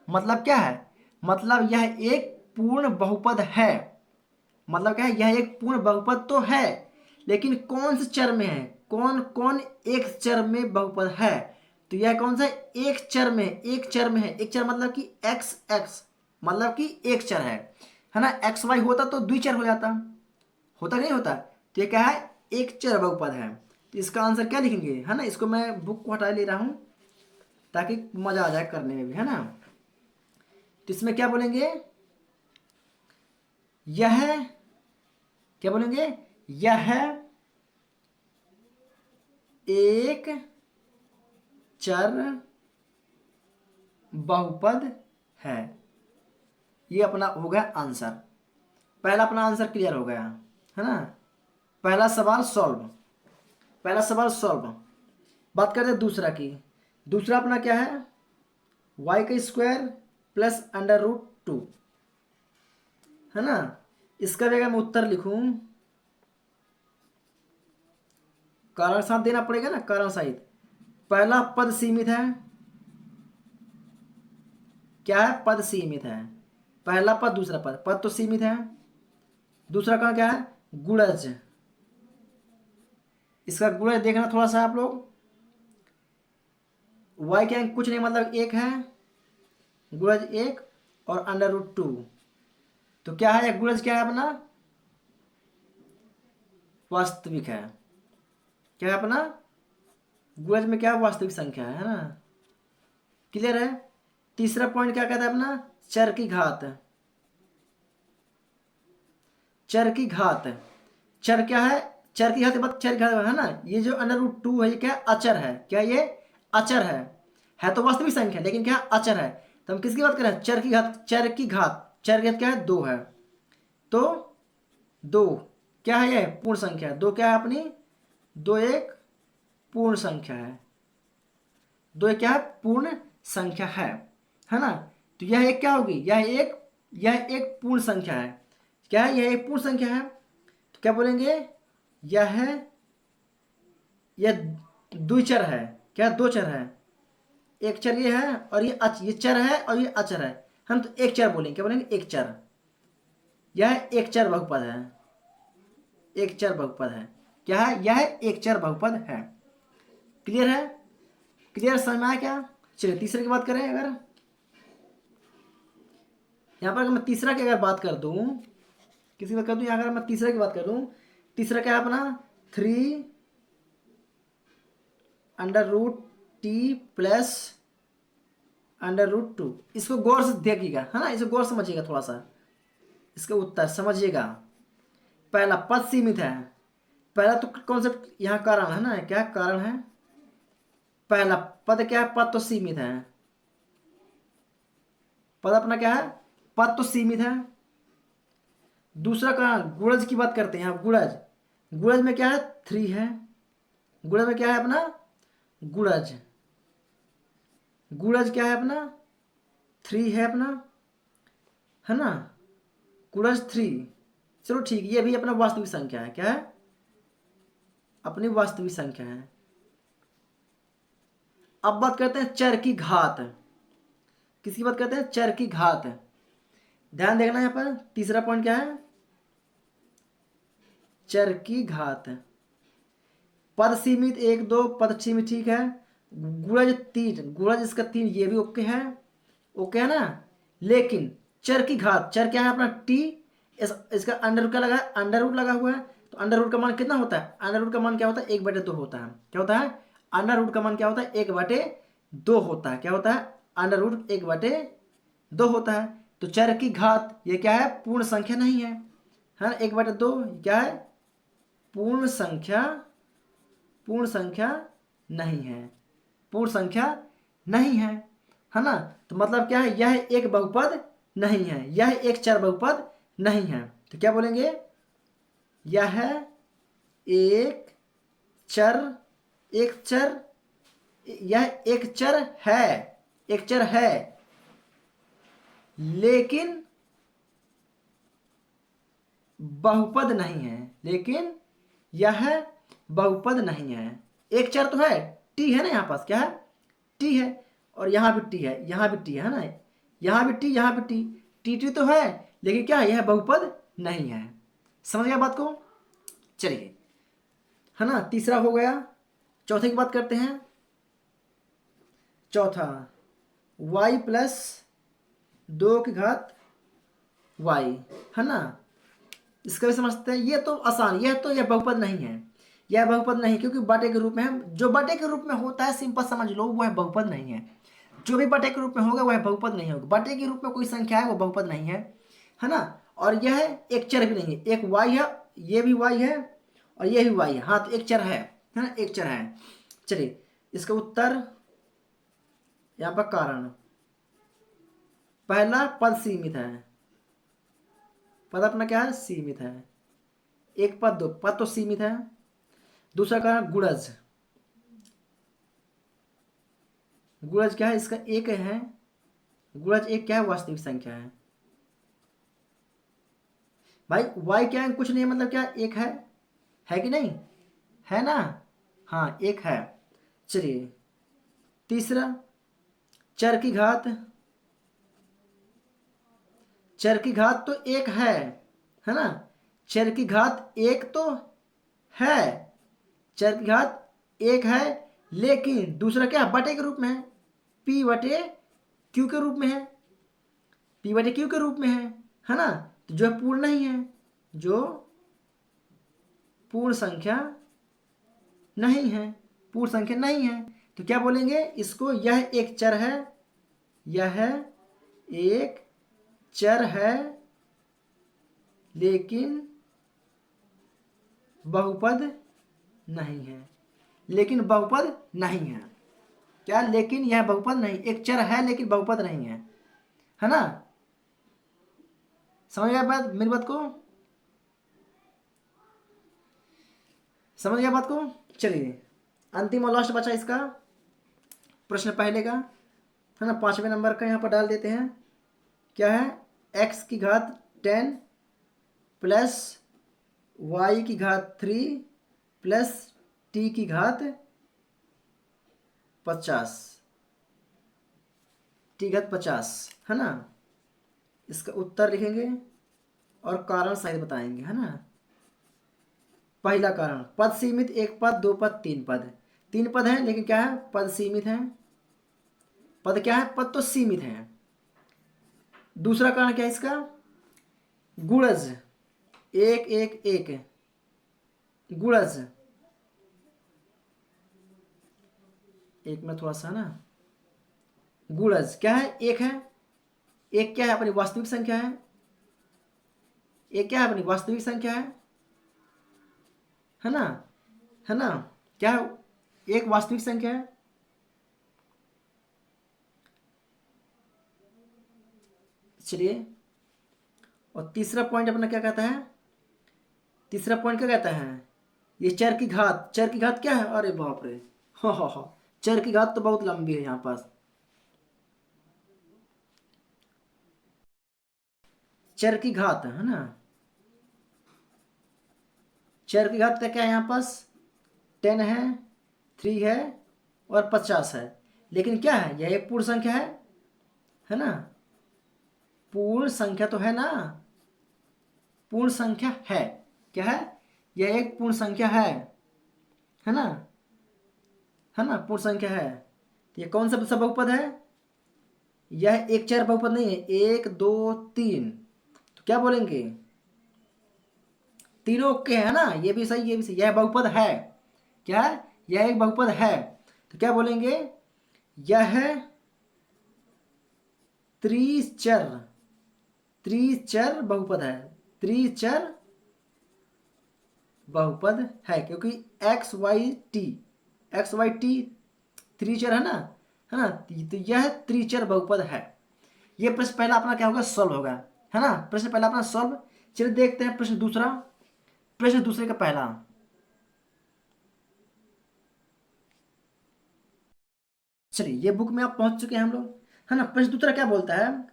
मतलब क्या है? मतलब यह एक पूर्ण बहुपद है। मतलब क्या है? यह एक पूर्ण बहुपद तो है, लेकिन कौन से चर में है? कौन कौन एक चर में बहुपद है? तो यह कौन सा है, एक चर में, एक चर में है। एक चर मतलब कि एक्स एक्स मतलब कि एक चर है ना। एक्स वाई होता तो द्विचर हो जाता, होता नहीं होता। तो ये क्या है, एक चर बहुपद है। तो इसका आंसर क्या लिखेंगे, है ना। इसको मैं बुक को हटा ले रहा हूं ताकि मजा आ जाए करने में भी, है ना। तो इसमें क्या बोलेंगे, यह क्या बोलेंगे, यह एक चर बहुपद है। ये अपना हो गया आंसर। पहला अपना आंसर क्लियर हो गया, है ना। पहला सवाल सॉल्व, पहला सवाल सॉल्व। बात करते हैं दूसरा की। दूसरा अपना क्या है, वाई का square plus under root two, है ना। इसका भी अगर मैं उत्तर लिखूं, कारण साथ देना पड़ेगा ना, कारण सहित। पहला पद सीमित है, क्या है, पद सीमित है। पहला पद दूसरा पद, पद तो सीमित है। दूसरा का क्या है, गुणज। इसका गुणज देखना थोड़ा सा आप लोग। वाई क्या है, कुछ नहीं मतलब एक है, गुणज एक और अंडर रूट टू। तो क्या है, गुणज क्या है अपना, वास्तविक है। क्या है अपना, गुणज में क्या है, वास्तविक संख्या है ना। क्लियर है। तीसरा पॉइंट क्या कहता है अपना, चर की घात। चर की घात, चर क्या है, चर की घात के बाद चर की घात है ना। ये जो अंडर रूट टू है ये क्या है, अचर है। क्या ये अचर है तो वास्तविक संख्या लेकिन क्या अचर है। तो हम किसकी बात करें, चर की घात। चर की घात, चर की घात क्या है, दो है। तो दो क्या है, ये पूर्ण संख्या है। दो क्या है अपनी, दो एक पूर्ण संख्या है। दो एक क्या है, पूर्ण संख्या है ना। तो यह एक क्या होगी, यह एक पूर्ण संख्या है। क्या है, यह एक पूर्ण संख्या है। तो क्या बोलेंगे, यह यह द्विचर है। क्या, दो चर है। एक चर ये है और ये चर है और ये अचर है। हम तो एक चर बोलेंगे, क्या बोलेंगे, एक चर। यह एक चर बहुपद है, एक चर बहुपद है। क्या है, यह एक चर बहुपद है। क्लियर है, क्लियर समझ में आया क्या। चलिए तीसरे की बात करें। अगर यहाँ पर अगर मैं तीसरा की अगर बात कर दूं, किसी बात कर दूं, अगर मैं तीसरा की बात कर दूं, तीसरा क्या है अपना, three under root t plus under root two. इसको गौर से देखिएगा, है ना, इसको गौर समझिएगा थोड़ा सा, इसका उत्तर समझिएगा। पहला पद सीमित है। पहला तो कॉन्सेप्ट यहाँ कारण है ना, क्या कारण है, पहला पद क्या है, पद तो सीमित है। पद अपना क्या है, पद तो सीमित है। दूसरा कारण गुणज की बात करते हैं यहाँ, गुणज। गुणज में क्या है, थ्री है। गुणज में क्या है अपना, गुणज। गुणज क्या है अपना, थ्री है अपना, है ना। गुणज थ्री। चलो ठीक, ये भी अपना वास्तविक संख्या है। क्या है, अपनी वास्तविक संख्या है। अब बात करते हैं चर की घात। किसकी बात करते हैं, चर की घात। ध्यान देखना यहाँ पर तीसरा पॉइंट क्या है, चर की घात। पद सीमित एक दो, पद सीमित ठीक है। गुणज तीन, गुणज इसका तीन, ये भी ओके है, ओके है ना। लेकिन चर की घात, चर क्या है अपना टी, इसका अंडर रूट का लगा है, अंडर रूट लगा हुआ है। तो अंडर रूट का मान कितना होता है, अंडर रूट का मान क्या होता है, एक बटे दो होता है। क्या होता है, अंडर रूट का मान क्या होता है, एक बटे दो होता है। क्या होता है, अंडर रूट एक बटे दो होता है। तो चर की घात ये क्या है, पूर्ण संख्या नहीं है ना। एक बटे दो क्या है, पूर्ण संख्या, पूर्ण संख्या नहीं है, पूर्ण संख्या नहीं है ना। तो मतलब क्या है, यह एक बहुपद नहीं है, यह एक चर बहुपद नहीं है। तो क्या बोलेंगे, यह एक चर, एक चर, यह एक चर है, एक चर है लेकिन बहुपद नहीं है। लेकिन यह बहुपद नहीं है। एक चर तो है, टी है ना यहाँ पास, क्या है, टी है। और यहाँ भी टी है, यहाँ भी टी है ना, यहाँ भी टी, यहाँ भी टी, टी टी तो है लेकिन क्या है, यह बहुपद नहीं है। समझ गया बात को। चलिए, है ना, तीसरा हो गया। चौथे की बात करते हैं। चौथा y प्लस 2 की घात y, है ना। इसका भी समझते हैं। ये तो आसान, यह बहुपद नहीं है, यह बहुपद नहीं, क्योंकि बटे के रूप में है। जो बटे के रूप में होता है सिंपल समझ लो वह बहुपद नहीं है। जो भी बटे के रूप में होगा वह बहुपद नहीं होगा। बटे के रूप में कोई संख्या है वो बहुपद नहीं है ना। और यह एक चर भी नहीं है, एक y है, ये भी y है और ये भी y है। हाँ तो एक चर है ना, एक चर है। चलिए इसका उत्तर यहाँ पर कारण, पहला पद सीमित है, पद अपना क्या है, सीमित है। एक पद, दो पद तो सीमित है। दूसरा कारण गुणज, गुणज क्या है, इसका एक है। गुणज एक क्या है, वास्तविक संख्या है। भाई y क्या है, कुछ नहीं है, मतलब क्या एक है कि नहीं, है ना। हाँ एक है। चलिए तीसरा चर की घात, चर की घात तो एक है ना। चर की घात एक तो है, चर की घात एक है, लेकिन दूसरा क्या है, बटे के रूप में है, p बटे q के रूप में है, p बटे q के रूप में है ना। तो जो पूर्ण नहीं है, जो पूर्ण संख्या नहीं है, पूर्ण संख्या नहीं है, तो क्या बोलेंगे इसको, यह एक चर है, यह एक चर है लेकिन बहुपद नहीं है, लेकिन बहुपद नहीं है। क्या, लेकिन यह बहुपद नहीं, एक चर है लेकिन बहुपद नहीं है ना। समझ गया बात, मेरी बात को समझ गया बात को। चलिए अंतिम और लास्ट बचा इसका प्रश्न पहले का, है ना, 5वें नंबर का यहाँ पर डाल देते हैं। क्या है, x की घात 10 प्लस y की घात 3 प्लस t की घात 50, t घात 50, है ना। इसका उत्तर लिखेंगे और कारण सहित बताएंगे, है ना। पहला कारण पद सीमित, एक पद, दो पद, तीन पद। तीन पद है लेकिन क्या है, पद सीमित है। पद क्या है, पद तो सीमित है। दूसरा कारण क्या है इसका, गुणज, एक एक एक, गुणज एक में थोड़ा सा ना, गुणज क्या है, एक है। एक क्या है, अपनी वास्तविक संख्या है। एक क्या है, अपनी वास्तविक संख्या है ना, है ना। क्या है, एक वास्तविक संख्या है। चलिए और तीसरा पॉइंट अपना क्या कहता है, तीसरा पॉइंट क्या कहता है, ये चर की घात, चर की घात क्या है, अरे बाप रे, हाँ, चर की घात तो बहुत लंबी है यहाँ पास। चर की घात है ना, चर की घात क्या है यहाँ पास, 10 है, 3 है और 50 है। लेकिन क्या है, यह एक पूर्ण संख्या है ना। पूर्ण संख्या तो है ना, पूर्ण संख्या है। क्या है, यह एक पूर्ण संख्या है ना, है ना, पूर्ण संख्या है। तो ये कौन सा बहुपद है, यह एक चर बहुपद नहीं है, एक दो तीन। तो क्या बोलेंगे, तीनों ओके है ना, ये भी सही, ये भी सही, यह बहुपद है। क्या है, यह एक बहुपद है। तो क्या बोलेंगे, यह त्रिचर, त्रिचर बहुपद है, त्रिचर बहुपद है, क्योंकि X Y T, X Y T त्रिचर है ना। तो यह त्रिचर बहुपद है। यह प्रश्न पहला अपना क्या होगा, सॉल्व होगा, है ना। प्रश्न पहला अपना सॉल्व। चलिए देखते हैं प्रश्न दूसरा, प्रश्न दूसरे का पहला। चलिए ये बुक में आप पहुंच चुके हैं हम लोग, है ना। प्रश्न दूसरा क्या बोलता है,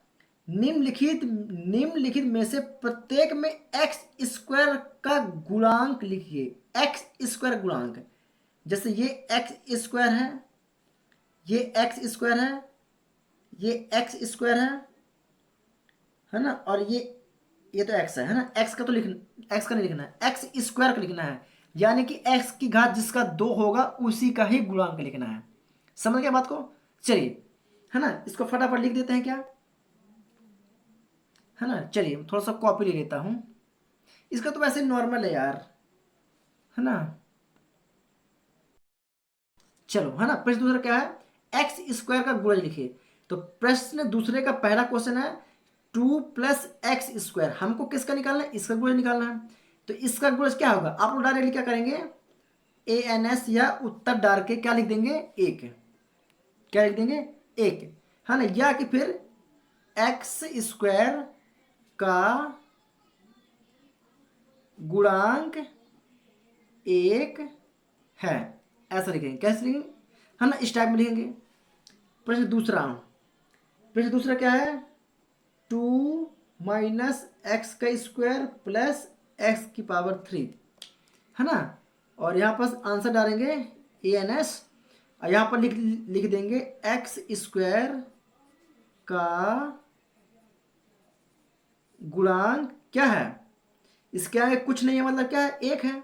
निम्नलिखित में से प्रत्येक में एक्स स्क्वायर का गुणांक लिखिए। एक्स स्क्वायर गुणांक, जैसे ये एक्स स्क्वायर ये एक्स स्क्वायर ये एक्स स्क्वायर है ना। और ये तो एक्स है ना। एक्स का तो लिखना, एक्स का नहीं लिखना है, एक्स स्क्वायर का लिखना है। यानी कि एक्स की घात जिसका 2 होगा उसी का ही गुणांक लिखना है। समझ गए बात को, चलिए, है ना, इसको फटाफट लिख देते हैं क्या, है ना। चलिए थोड़ा सा कॉपी ले लेता हूँ, इसका तो वैसे नॉर्मल है यार, है ना। चलो, है ना, प्रश्न दूसरा क्या है, एक्स स्क्वायर का गुणज लिखिए। तो प्रश्न दूसरे का पहला क्वेश्चन है 2 + x², हमको किसका निकालना है, इसका गुणज निकालना है। तो इसका गुणज क्या होगा, आप लोग डायरेक्टली क्या करेंगे, ANS या उत्तर डाल के क्या लिख देंगे, एक, क्या लिख देंगे, एक, है ना, या कि फिर x² का गुणांक एक है, ऐसा लिखेंगे, कैसे लिखेंगे, है ना, इस टाइप में लिखेंगे। प्रश्न दूसरा, प्रश्न दूसरा क्या है, 2 - x² + x⁻³ है ना। और यहाँ पर आंसर डालेंगे ANS, और यहाँ पर लिख लिख देंगे x² का गुणांक क्या है, इसके आगे कुछ नहीं है, मतलब क्या है, एक है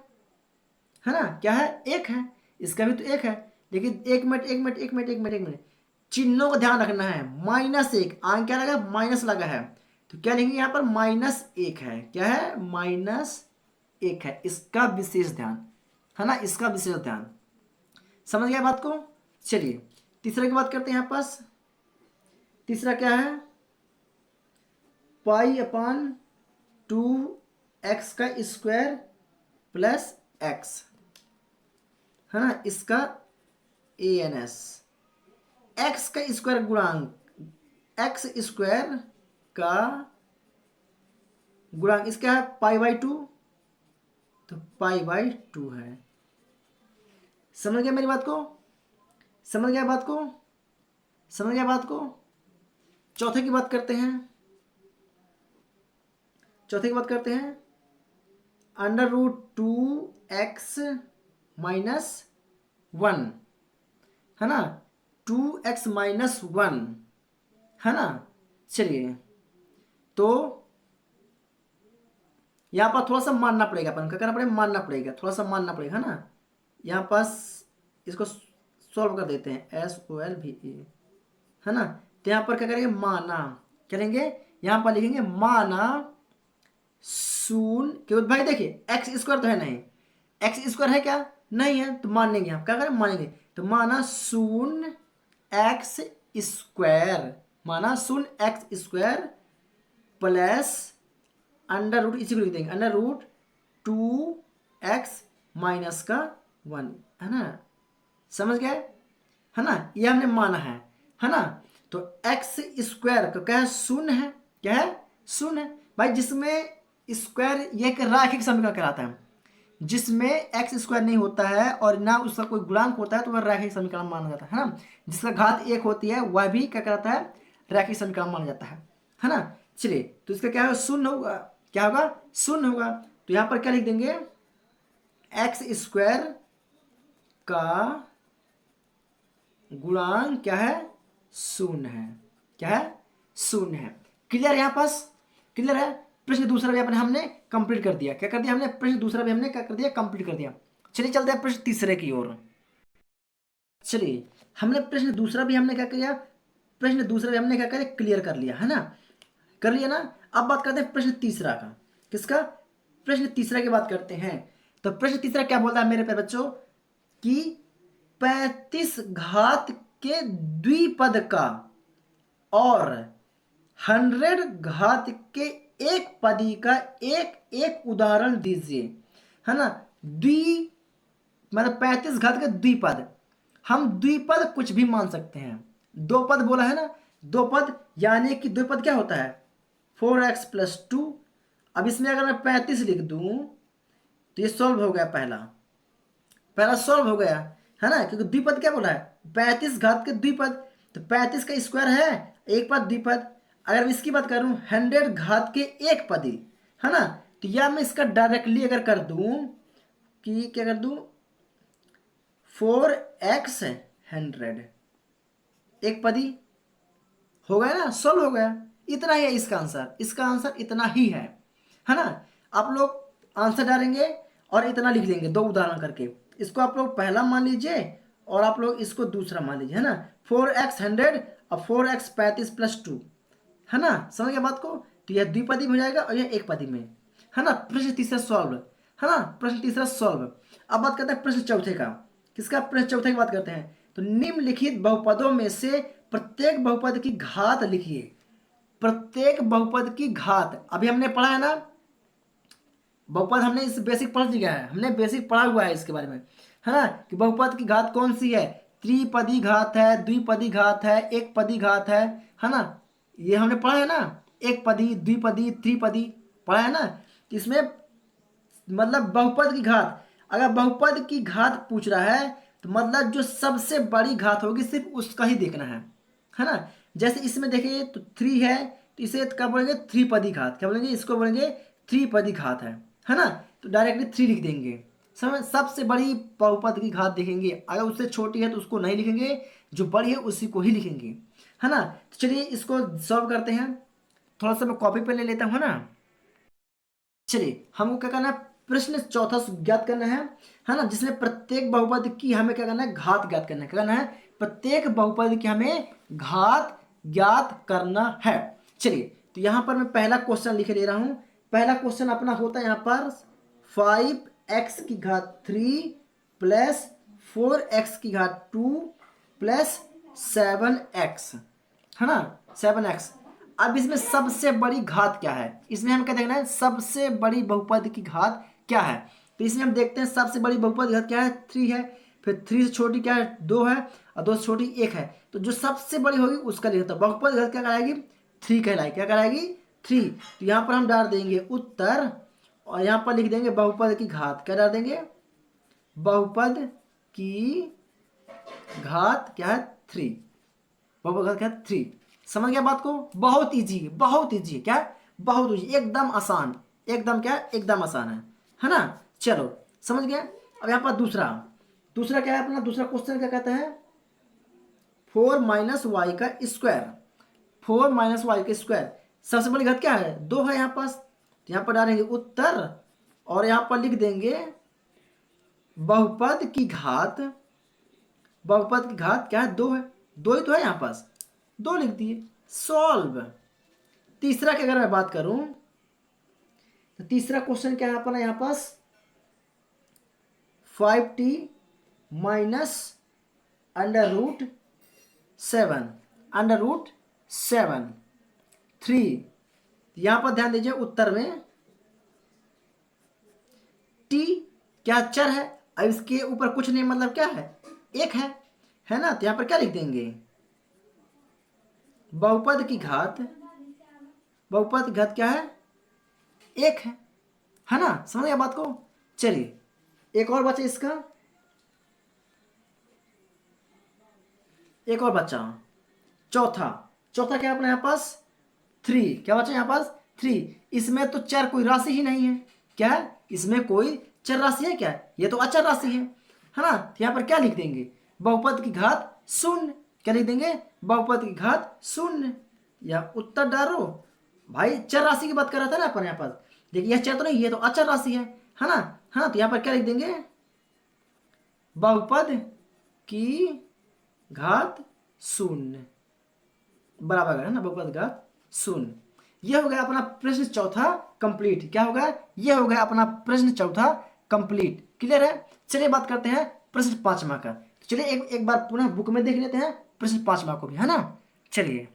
ना, क्या है, एक है, इसका भी तो एक है। लेकिन एक मिनट एक मिनट एक मिनट एक मिनट एक मिनट, चिन्हों को ध्यान रखना है, -1 आगे क्या लगा, माइनस लगा है, तो क्या लिखेंगे यहाँ पर, -1 है, क्या है, -1 है, इसका विशेष ध्यान, है ना, इसका विशेष ध्यान, समझ गया बात को। चलिए तीसरे की बात करते हैं यहाँ पास, तीसरा क्या है, π/2x² + x, है ना, इसका ANS, एक्स का स्क्वायर गुणांक, x² का गुणांक इसका है π/2, तो π/2 है। समझ गया मेरी बात को, समझ गया बात को, समझ गया बात को। चौथे की बात करते हैं, चौथे की बात करते हैं, √2x - 1, है ना, 2x - 1, है ना। चलिए तो यहाँ पर थोड़ा सा मानना पड़ेगा, अपन क्या करना पड़ेगा, मानना पड़ेगा, थोड़ा सा मानना पड़ेगा, है ना। यहाँ पास इसको सॉल्व कर देते हैं, SOLVE, है ना। तो यहाँ पर क्या करेंगे, माना, करेंगे, यहाँ पर लिखेंगे माना शून्य, क्यों भाई, देखिए x² तो है नहीं, x² है क्या, नहीं है, तो मान लेंगे, हम क्या करें, मानेंगे, तो माना 0x², माना 0x² प्लस √ इसी को लिख देंगे, √2x - 1, है ना, समझ गए, है ना, ये हमने माना है ना। तो x² का क्या है, शून्य है, क्या है, शून्य है भाई, जिसमें स्क्वायर ये एक रैखिक समीकरण कहलाता है, जिसमें x² नहीं होता है और ना उसका कोई गुणांक होता है, तो वह रैखिक समीकरण माना जाता है ना। जिसका घात 1 होती है वह भी क्या कहलाता है, रैखिक समीकरण माना जाता है ना। चलिए तो इसका क्या है, शून्य होगा, क्या होगा, शून्य होगा। तो यहां पर क्या लिख देंगे, x² का गुणांक क्या है, शून्य है, क्या है, शून्य है। क्लियर यहां पास, क्लियर है। प्रश्न दूसरा भी अपने हमने कंप्लीट कर दिया, क्या कर दिया हमने, प्रश्न दूसरा भी हमने क्या कर दिया, कंप्लीट कर दिया। चलिए चलते हैं प्रश्न तीसरे की ओर। चलिए हमने प्रश्न दूसरा भी हमने क्या किया, प्रश्न दूसरा भी हमने क्या किया, क्लियर कर लिया, है ना, कर लिया ना। अब बात करते हैं प्रश्न तीसरा का, किसका, प्रश्न तीसरा की बात करते हैं। तो प्रश्न तीसरा क्या बोलता है मेरे पे बच्चों, कि 35 घात के द्विपद का और 100 घात के एक पदी का एक एक उदाहरण दीजिए, है ना। मतलब 35 घात के द्विपद, हम द्विपद कुछ भी मान सकते हैं, दो पद बोला है ना, दो पद, यानी कि द्विपद क्या होता है, 4x + 2। अब इसमें अगर मैं 35 लिख दूं तो ये सॉल्व हो गया, पहला पहला सॉल्व हो गया, है ना, क्योंकि द्विपद क्या बोला है, 35 घात के द्विपद, तो 35 का स्क्वायर है, एक पद द्विपद। अगर मैं इसकी बात करूं 100 घात के एक पदी, है ना, तो या मैं इसका डायरेक्टली अगर कर दूं कि क्या कर दूं, 4x 100 एक पदी, हो गया ना, सॉल्व हो गया। इतना ही है इसका आंसर, इसका आंसर इतना ही है ना। आप लोग आंसर डालेंगे और इतना लिख लेंगे, दो उदाहरण करके, इसको आप लोग पहला मान लीजिए और आप लोग इसको दूसरा मान लीजिए, है ना। 4x 100 और 4x 35 प्लस 2, है ना। समझ गया बात को। तो यह द्विपदी में हो जाएगा और यह एक पदी में, है ना। प्रश्न तीसरा सॉल्व, है ना। प्रश्न तीसरा सॉल्व। अब बात करते हैं प्रश्न चौथे का। किसका? प्रश्न चौथे की बात करते हैं। तो निम्नलिखित बहुपदों में से प्रत्येक बहुपद की घात लिखिए। प्रत्येक बहुपद की घात अभी हमने पढ़ा है ना, बहुपद हमने इस बेसिक पढ़ लिया है, हमने बेसिक पढ़ा हुआ है इसके बारे में, है ना। कि बहुपद की घात कौन सी है? त्रिपदी घात है, द्विपदी घात है, एक पदी घात है ना। ये हमने पढ़ा है ना, एक पदी, द्विपदी, त्रिपदी पढ़ा है ना। तो इसमें मतलब बहुपद की घात, अगर बहुपद की घात पूछ रहा है तो मतलब जो सबसे बड़ी घात होगी सिर्फ उसका ही देखना है ना। जैसे इसमें देखिए तो 3 है, तो इसे क्या बोलेंगे? त्रिपदी घात। क्या बोलेंगे? इसको बोलेंगे त्रिपदी घात है ना। तो डायरेक्टली 3 लिख देंगे। समझ? सबसे बड़ी बहुपद की घात देखेंगे, अगर उससे छोटी है तो उसको नहीं लिखेंगे, जो बड़ी है उसी को ही लिखेंगे, है ना। तो चलिए इसको सॉल्व करते हैं। थोड़ा सा मैं कॉपी पे ले लेता हूँ, है ना। चलिए हमको क्या करना है? प्रश्न चौथा ज्ञात करना है ना। जिसमें प्रत्येक बहुपद की हमें क्या करना है? घात ज्ञात करना है। क्या करना है? प्रत्येक बहुपद की हमें घात ज्ञात करना है। चलिए तो यहां पर मैं पहला क्वेश्चन लिख ले रहा हूं। पहला क्वेश्चन अपना होता है यहां पर 5x की घात 3 प्लस 4x की घात 2 प्लस 7x, है ना। 7x। अब इसमें सबसे बड़ी घात क्या है? इसमें हम क्या देखना है? सबसे बड़ी बहुपद की घात क्या है। तो इसमें हम देखते हैं सबसे बड़ी बहुपद घात क्या है? 3 है। फिर 3 से छोटी क्या है? 2 है। और 2 से छोटी 1 है। तो जो सबसे बड़ी होगी उसका लिखता है। बहुपद घात क्या कहलाएगी? 3 कहलाएगी। क्या कहलाएगी? 3। तो यहाँ पर हम डाल देंगे उत्तर, और यहाँ पर लिख देंगे बहुपद की घात। क्या डाल देंगे? बहुपद की घात क्या है? 3। बहुपद घात क्या है? 3। समझ गया बात को? बहुत इजी, बहुत इजी। क्या? बहुत इजी, एकदम आसान। एकदम क्या? एकदम आसान है ना। चलो समझ गए। अब यहाँ पर दूसरा, दूसरा क्या है अपना? दूसरा क्वेश्चन क्या कहता है? 4 माइनस वाई का स्क्वायर। 4 माइनस वाई का स्क्वायर सबसे बड़ी घात क्या है? 2 है यहाँ पास। तो यहाँ पर डालेंगे उत्तर, और यहाँ पर लिख देंगे बहुपद की घात। बहुपद की घात क्या है? 2 है। 2 ही तो है यहाँ पास, 2 लिख दिए। सॉल्व। तीसरा की अगर मैं बात करूं तो तीसरा क्वेश्चन क्या है अपना यहाँ पास? 5t minus √7, √7 3। यहां पर ध्यान दीजिए उत्तर में t क्या चर है? अब इसके ऊपर कुछ नहीं, मतलब क्या है? एक है ना। तो यहां पर क्या लिख देंगे? बहुपद की घात, बहुपद की घात क्या है? 1 है ना। समझ गया बात को? चलिए एक और बचा इसका, एक और बचा चौथा। चौथा क्या है अपने यहाँ पास? 3। क्या बचा यहाँ पास? 3। इसमें तो चर कोई राशि ही नहीं है। क्या है? इसमें कोई चर राशि है क्या? ये तो अचर राशि है ना। तो यहाँ पर क्या लिख देंगे? बहुपद की घात 0। क्या लिख देंगे? बहुपद की घात 0। या उत्तर डालो भाई। चर राशि की बात कर रहा था ना अपन यहाँ पास। देखिए यह चर तो नहीं, ये तो अचर राशि है ना। हाँ तो यहाँ पर क्या लिख देंगे? बहुपद की घात 0 बराबर है ना, बहुपद घात 0। यह हो गया अपना प्रश्न चौथा कंप्लीट। क्या हो गया? यह हो गया अपना प्रश्न चौथा कंप्लीट। क्लियर है? चलिए बात करते हैं प्रश्न पांचवा का। तो चलिए एक बार पुनः बुक में देख लेते हैं प्रश्न पांचवा को भी, है ना। चलिए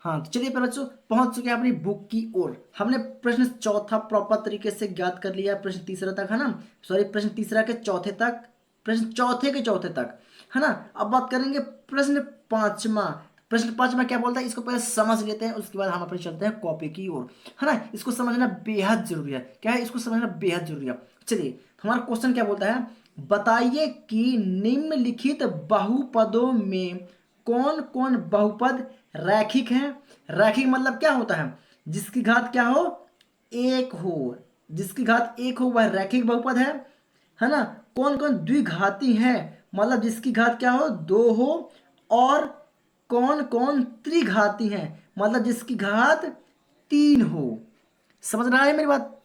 हाँ तो चलिए पर बच्चों पहुंच चुके हैं अपनी बुक की ओर। हमने प्रश्न चौथा प्रॉपर तरीके से ज्ञात कर लिया, प्रश्न तीसरा तक, है ना। सॉरी, प्रश्न तीसरा के चौथे तक, प्रश्न चौथे के चौथे तक, है ना। अब बात करेंगे प्रश्न पांचवा। प्रश्न पांचवा क्या बोलता है इसको पहले समझ लेते हैं, उसके बाद हम अपने चलते हैं कॉपी की ओर, है ना। इसको समझना बेहद जरूरी है। क्या है? इसको समझना बेहद जरूरी है। चलिए हमारा क्वेश्चन क्या बोलता है? बताइए कि निम्नलिखित बहुपदों में कौन कौन बहुपद रैखिक हैं। रैखिक मतलब क्या होता है? जिसकी घात क्या हो? 1 हो। जिसकी घात 1 हो वह रैखिक बहुपद है ना। कौन कौन द्विघाती है? मतलब जिसकी घात क्या हो? 2 हो। और कौन कौन त्रिघाती है? मतलब जिसकी घात 3 हो। समझ रहा है मेरी बात?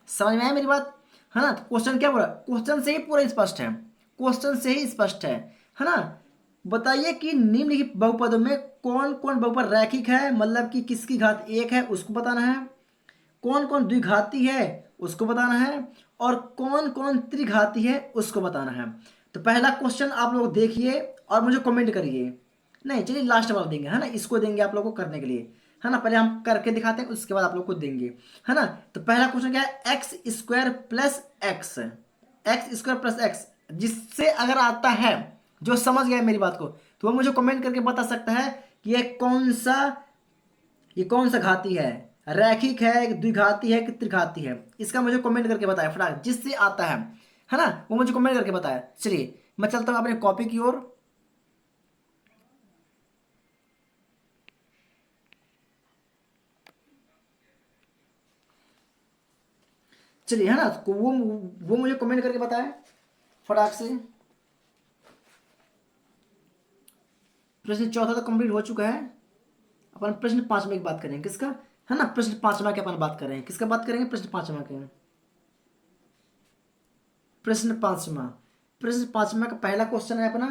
समझ में आया मेरी बात? है ना। तो क्वेश्चन क्या बोला, क्वेश्चन से ही पूरा स्पष्ट है, क्वेश्चन से ही स्पष्ट है ना। बताइए कि निम्नलिखित बहुपदों में कौन कौन बहुपद रैखिक है, मतलब कि किसकी घात एक है उसको बताना है, कौन कौन द्विघाती है उसको बताना है, और कौन कौन त्रिघाती है उसको बताना है। तो पहला क्वेश्चन आप लोग देखिए और मुझे कमेंट करिए। नहीं चलिए लास्ट वाला देंगे, है ना, इसको देंगे आप लोगों को करने के लिए, है ना। पहले हम करके दिखाते हैं उसके बाद आप लोग को देंगे, है ना। तो पहला क्वेश्चन क्या है, x square plus x, x square plus x, जिससे अगर आता है, जो समझ गया मेरी बात को, तो वो मुझे कमेंट करके बता सकता है कि ये कौन सा घाती है, रैखिक है, द्विघाती है कि त्रिघाती है। इसका मुझे कमेंट करके बताया फटाक, जिससे आता है ना, वो मुझे कमेंट करके बताया। चलिए मैं चलता हूं अपने कॉपी की ओर। चलिए, है ना, तो वो मुझे कमेंट करके बताया फटाक से। प्रश्न चौथा तो कंप्लीट हो चुका है। अपन प्रश्न पांचवा की बात करेंगे, किसका, है ना, प्रश्न पांचवा की अपन बात कर रहे हैं, किसका बात करेंगे, प्रश्न पांचवा के। प्रश्न पांचवा, प्रश्न पांचवा का पहला क्वेश्चन है अपना,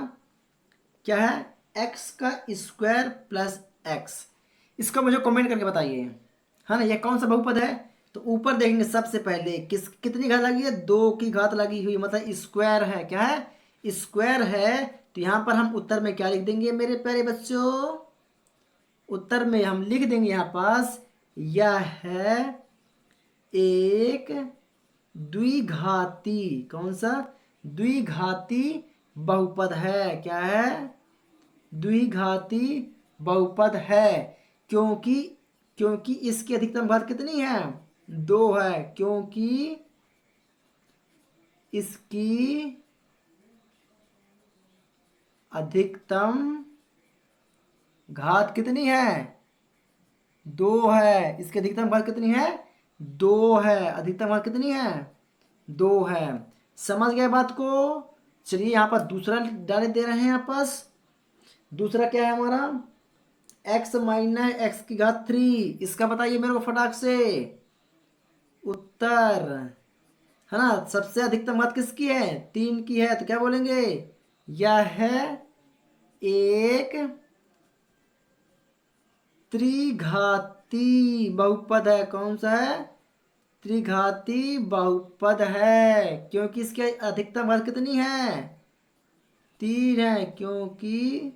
क्या है, एक्स का स्क्वायर प्लस एक्स। इसका मुझे कमेंट करके बताइए, है ना, यह कौन सा बहुपद है। तो ऊपर देखेंगे सबसे पहले कितनी घात लगी है, दो की घात लगी हुई, मतलब स्क्वायर है, क्या है, स्क्वायर है। तो यहां पर हम उत्तर में क्या लिख देंगे मेरे प्यारे बच्चों, उत्तर में हम लिख देंगे यहां पास, यह है एक द्विघाती, कौन सा, द्विघाती बहुपद है, क्या है, द्विघाती बहुपद है। क्योंकि क्योंकि इसकी अधिकतम घात कितनी है, दो है, क्योंकि इसकी अधिकतम घात कितनी है, दो है, इसकी अधिकतम घात कितनी है, दो है, अधिकतम घात कितनी है, दो है। समझ गए बात को। चलिए यहाँ पर दूसरा डाले दे रहे हैं यहाँ पास, दूसरा क्या है हमारा, एक्स माइनस एक्स की घात थ्री। इसका बताइए मेरे को फटाक से उत्तर, है ना। सबसे अधिकतम घात किसकी है, तीन की है, तो क्या बोलेंगे, यह है एक त्रिघाती बहुपद है, कौन सा है, त्रिघाती बहुपद है। क्योंकि इसकी अधिकतम घात कितनी है, तीन है, क्योंकि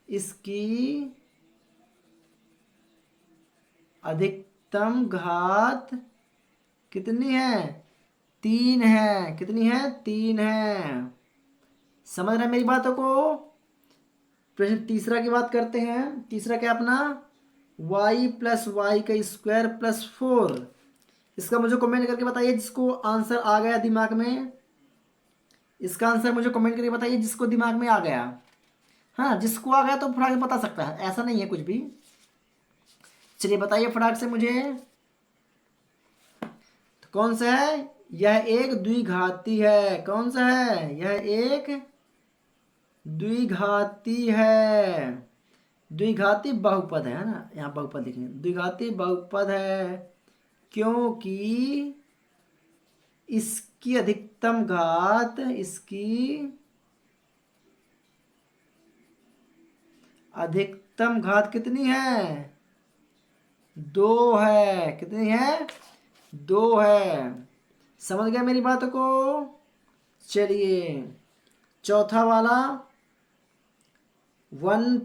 इसकी अधिकतम घात कितनी है, तीन है, कितनी है, तीन है। समझ रहे हैं मेरी बातों को। प्रश्न तीसरा की बात करते हैं। तीसरा क्या अपना, y प्लस वाई का स्क्वायर प्लस फोर। इसका मुझे कमेंट करके बताइए जिसको आंसर आ गया दिमाग में, इसका आंसर मुझे कमेंट करके बताइए जिसको दिमाग में आ गया। हाँ, जिसको आ गया तो फटाक से बता सकता है, ऐसा नहीं है कुछ भी। चलिए बताइए फटाक से मुझे, तो कौन सा है, यह एक द्विघाती है, कौन सा है, यह एक द्विघाती है, द्विघाती बहुपद है ना, यहाँ बहुपद लिखेंगे, द्विघाती बहुपद है। क्योंकि इसकी अधिकतम घात, इसकी अधिकतम घात कितनी है, दो है, कितनी है, दो है। समझ गया मेरी बात को। चलिए चौथा वाला, वन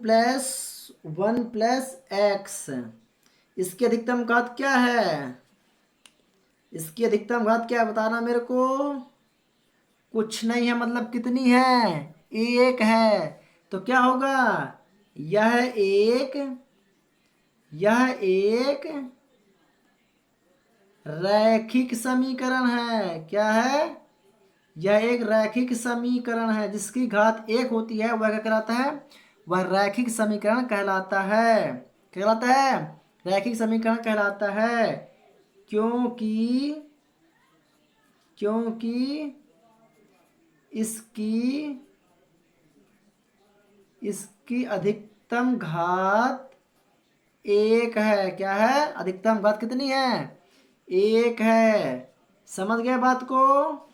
प्लस एक्स, इसकी अधिकतम घात क्या है, इसकी अधिकतम घात क्या है बताना मेरे को। कुछ नहीं है, मतलब कितनी है, एक है। तो क्या होगा, यह एक यह एक रैखिक समीकरण है, क्या है, यह एक रैखिक समीकरण है, जिसकी घात एक होती है वह क्या कहलाता है, वह रैखिक समीकरण कहलाता है, कहलाता है, रैखिक समीकरण कहलाता है। क्योंकि क्योंकि इसकी इसकी अधिकतम घात एक है, क्या है, अधिकतम घात कितनी है, एक है। समझ गए बात को?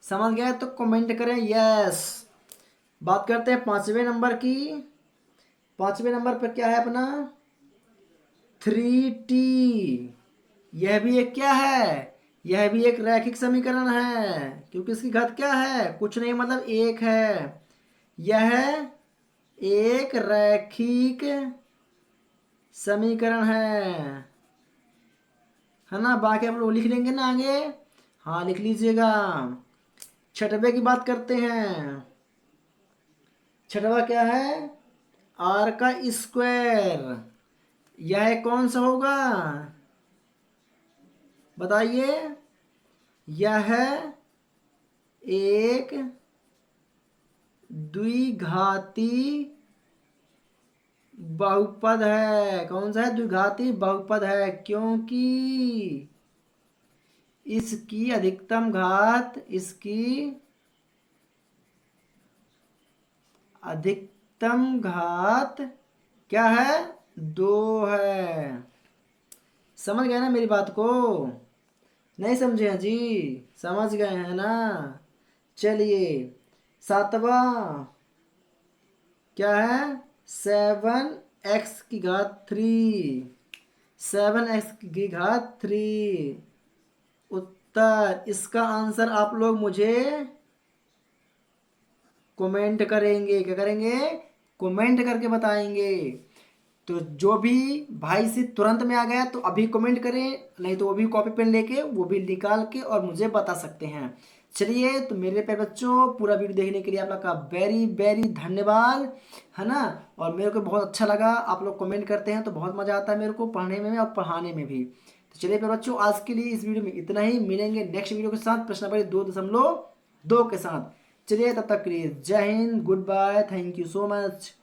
समझ गए तो कमेंट करें यस। बात करते हैं 5वें नंबर की। 5वें नंबर पर क्या है अपना 3t। यह भी एक क्या है, यह भी एक रैखिक समीकरण है, क्योंकि इसकी घात क्या है, कुछ नहीं मतलब एक है। यह एक रैखिक समीकरण है ना। बाकी आप लोग लिख लेंगे ना आगे, हाँ लिख लीजिएगा। छठवे की बात करते हैं। छठवा क्या है, आर का स्क्वायर। यह कौन सा होगा बताइए? यह एक द्विघाती बहुपद है। कौन सा है, द्विघाती बहुपद है, क्योंकि इसकी अधिकतम घात क्या है, 2 है। समझ गए ना मेरी बात को? नहीं समझे हैं जी? समझ गए हैं ना? चलिए 7वां क्या है, 7x3। 7x3 उत्तर। इसका आंसर आप लोग मुझे कमेंट करेंगे। क्या करेंगे, कमेंट करके बताएंगे। तो जो भी भाई से तुरंत में आ गया तो अभी कमेंट करें, नहीं तो वो भी कॉपी पेन लेके वो भी निकाल के और मुझे बता सकते हैं। चलिए तो मेरे प्यारे बच्चों, पूरा वीडियो देखने के लिए आप लोग का वेरी वेरी धन्यवाद, है ना। और मेरे को बहुत अच्छा लगा, आप लोग कमेंट करते हैं तो बहुत मज़ा आता है मेरे को पढ़ने में और पढ़ाने में भी। तो चलिए प्यारे बच्चों, आज के लिए इस वीडियो में इतना ही। मिलेंगे नेक्स्ट वीडियो के साथ, प्रश्न नंबर 2.2 के साथ। चलिए तब तक के लिए जय हिंद, goodbye, thank you so much.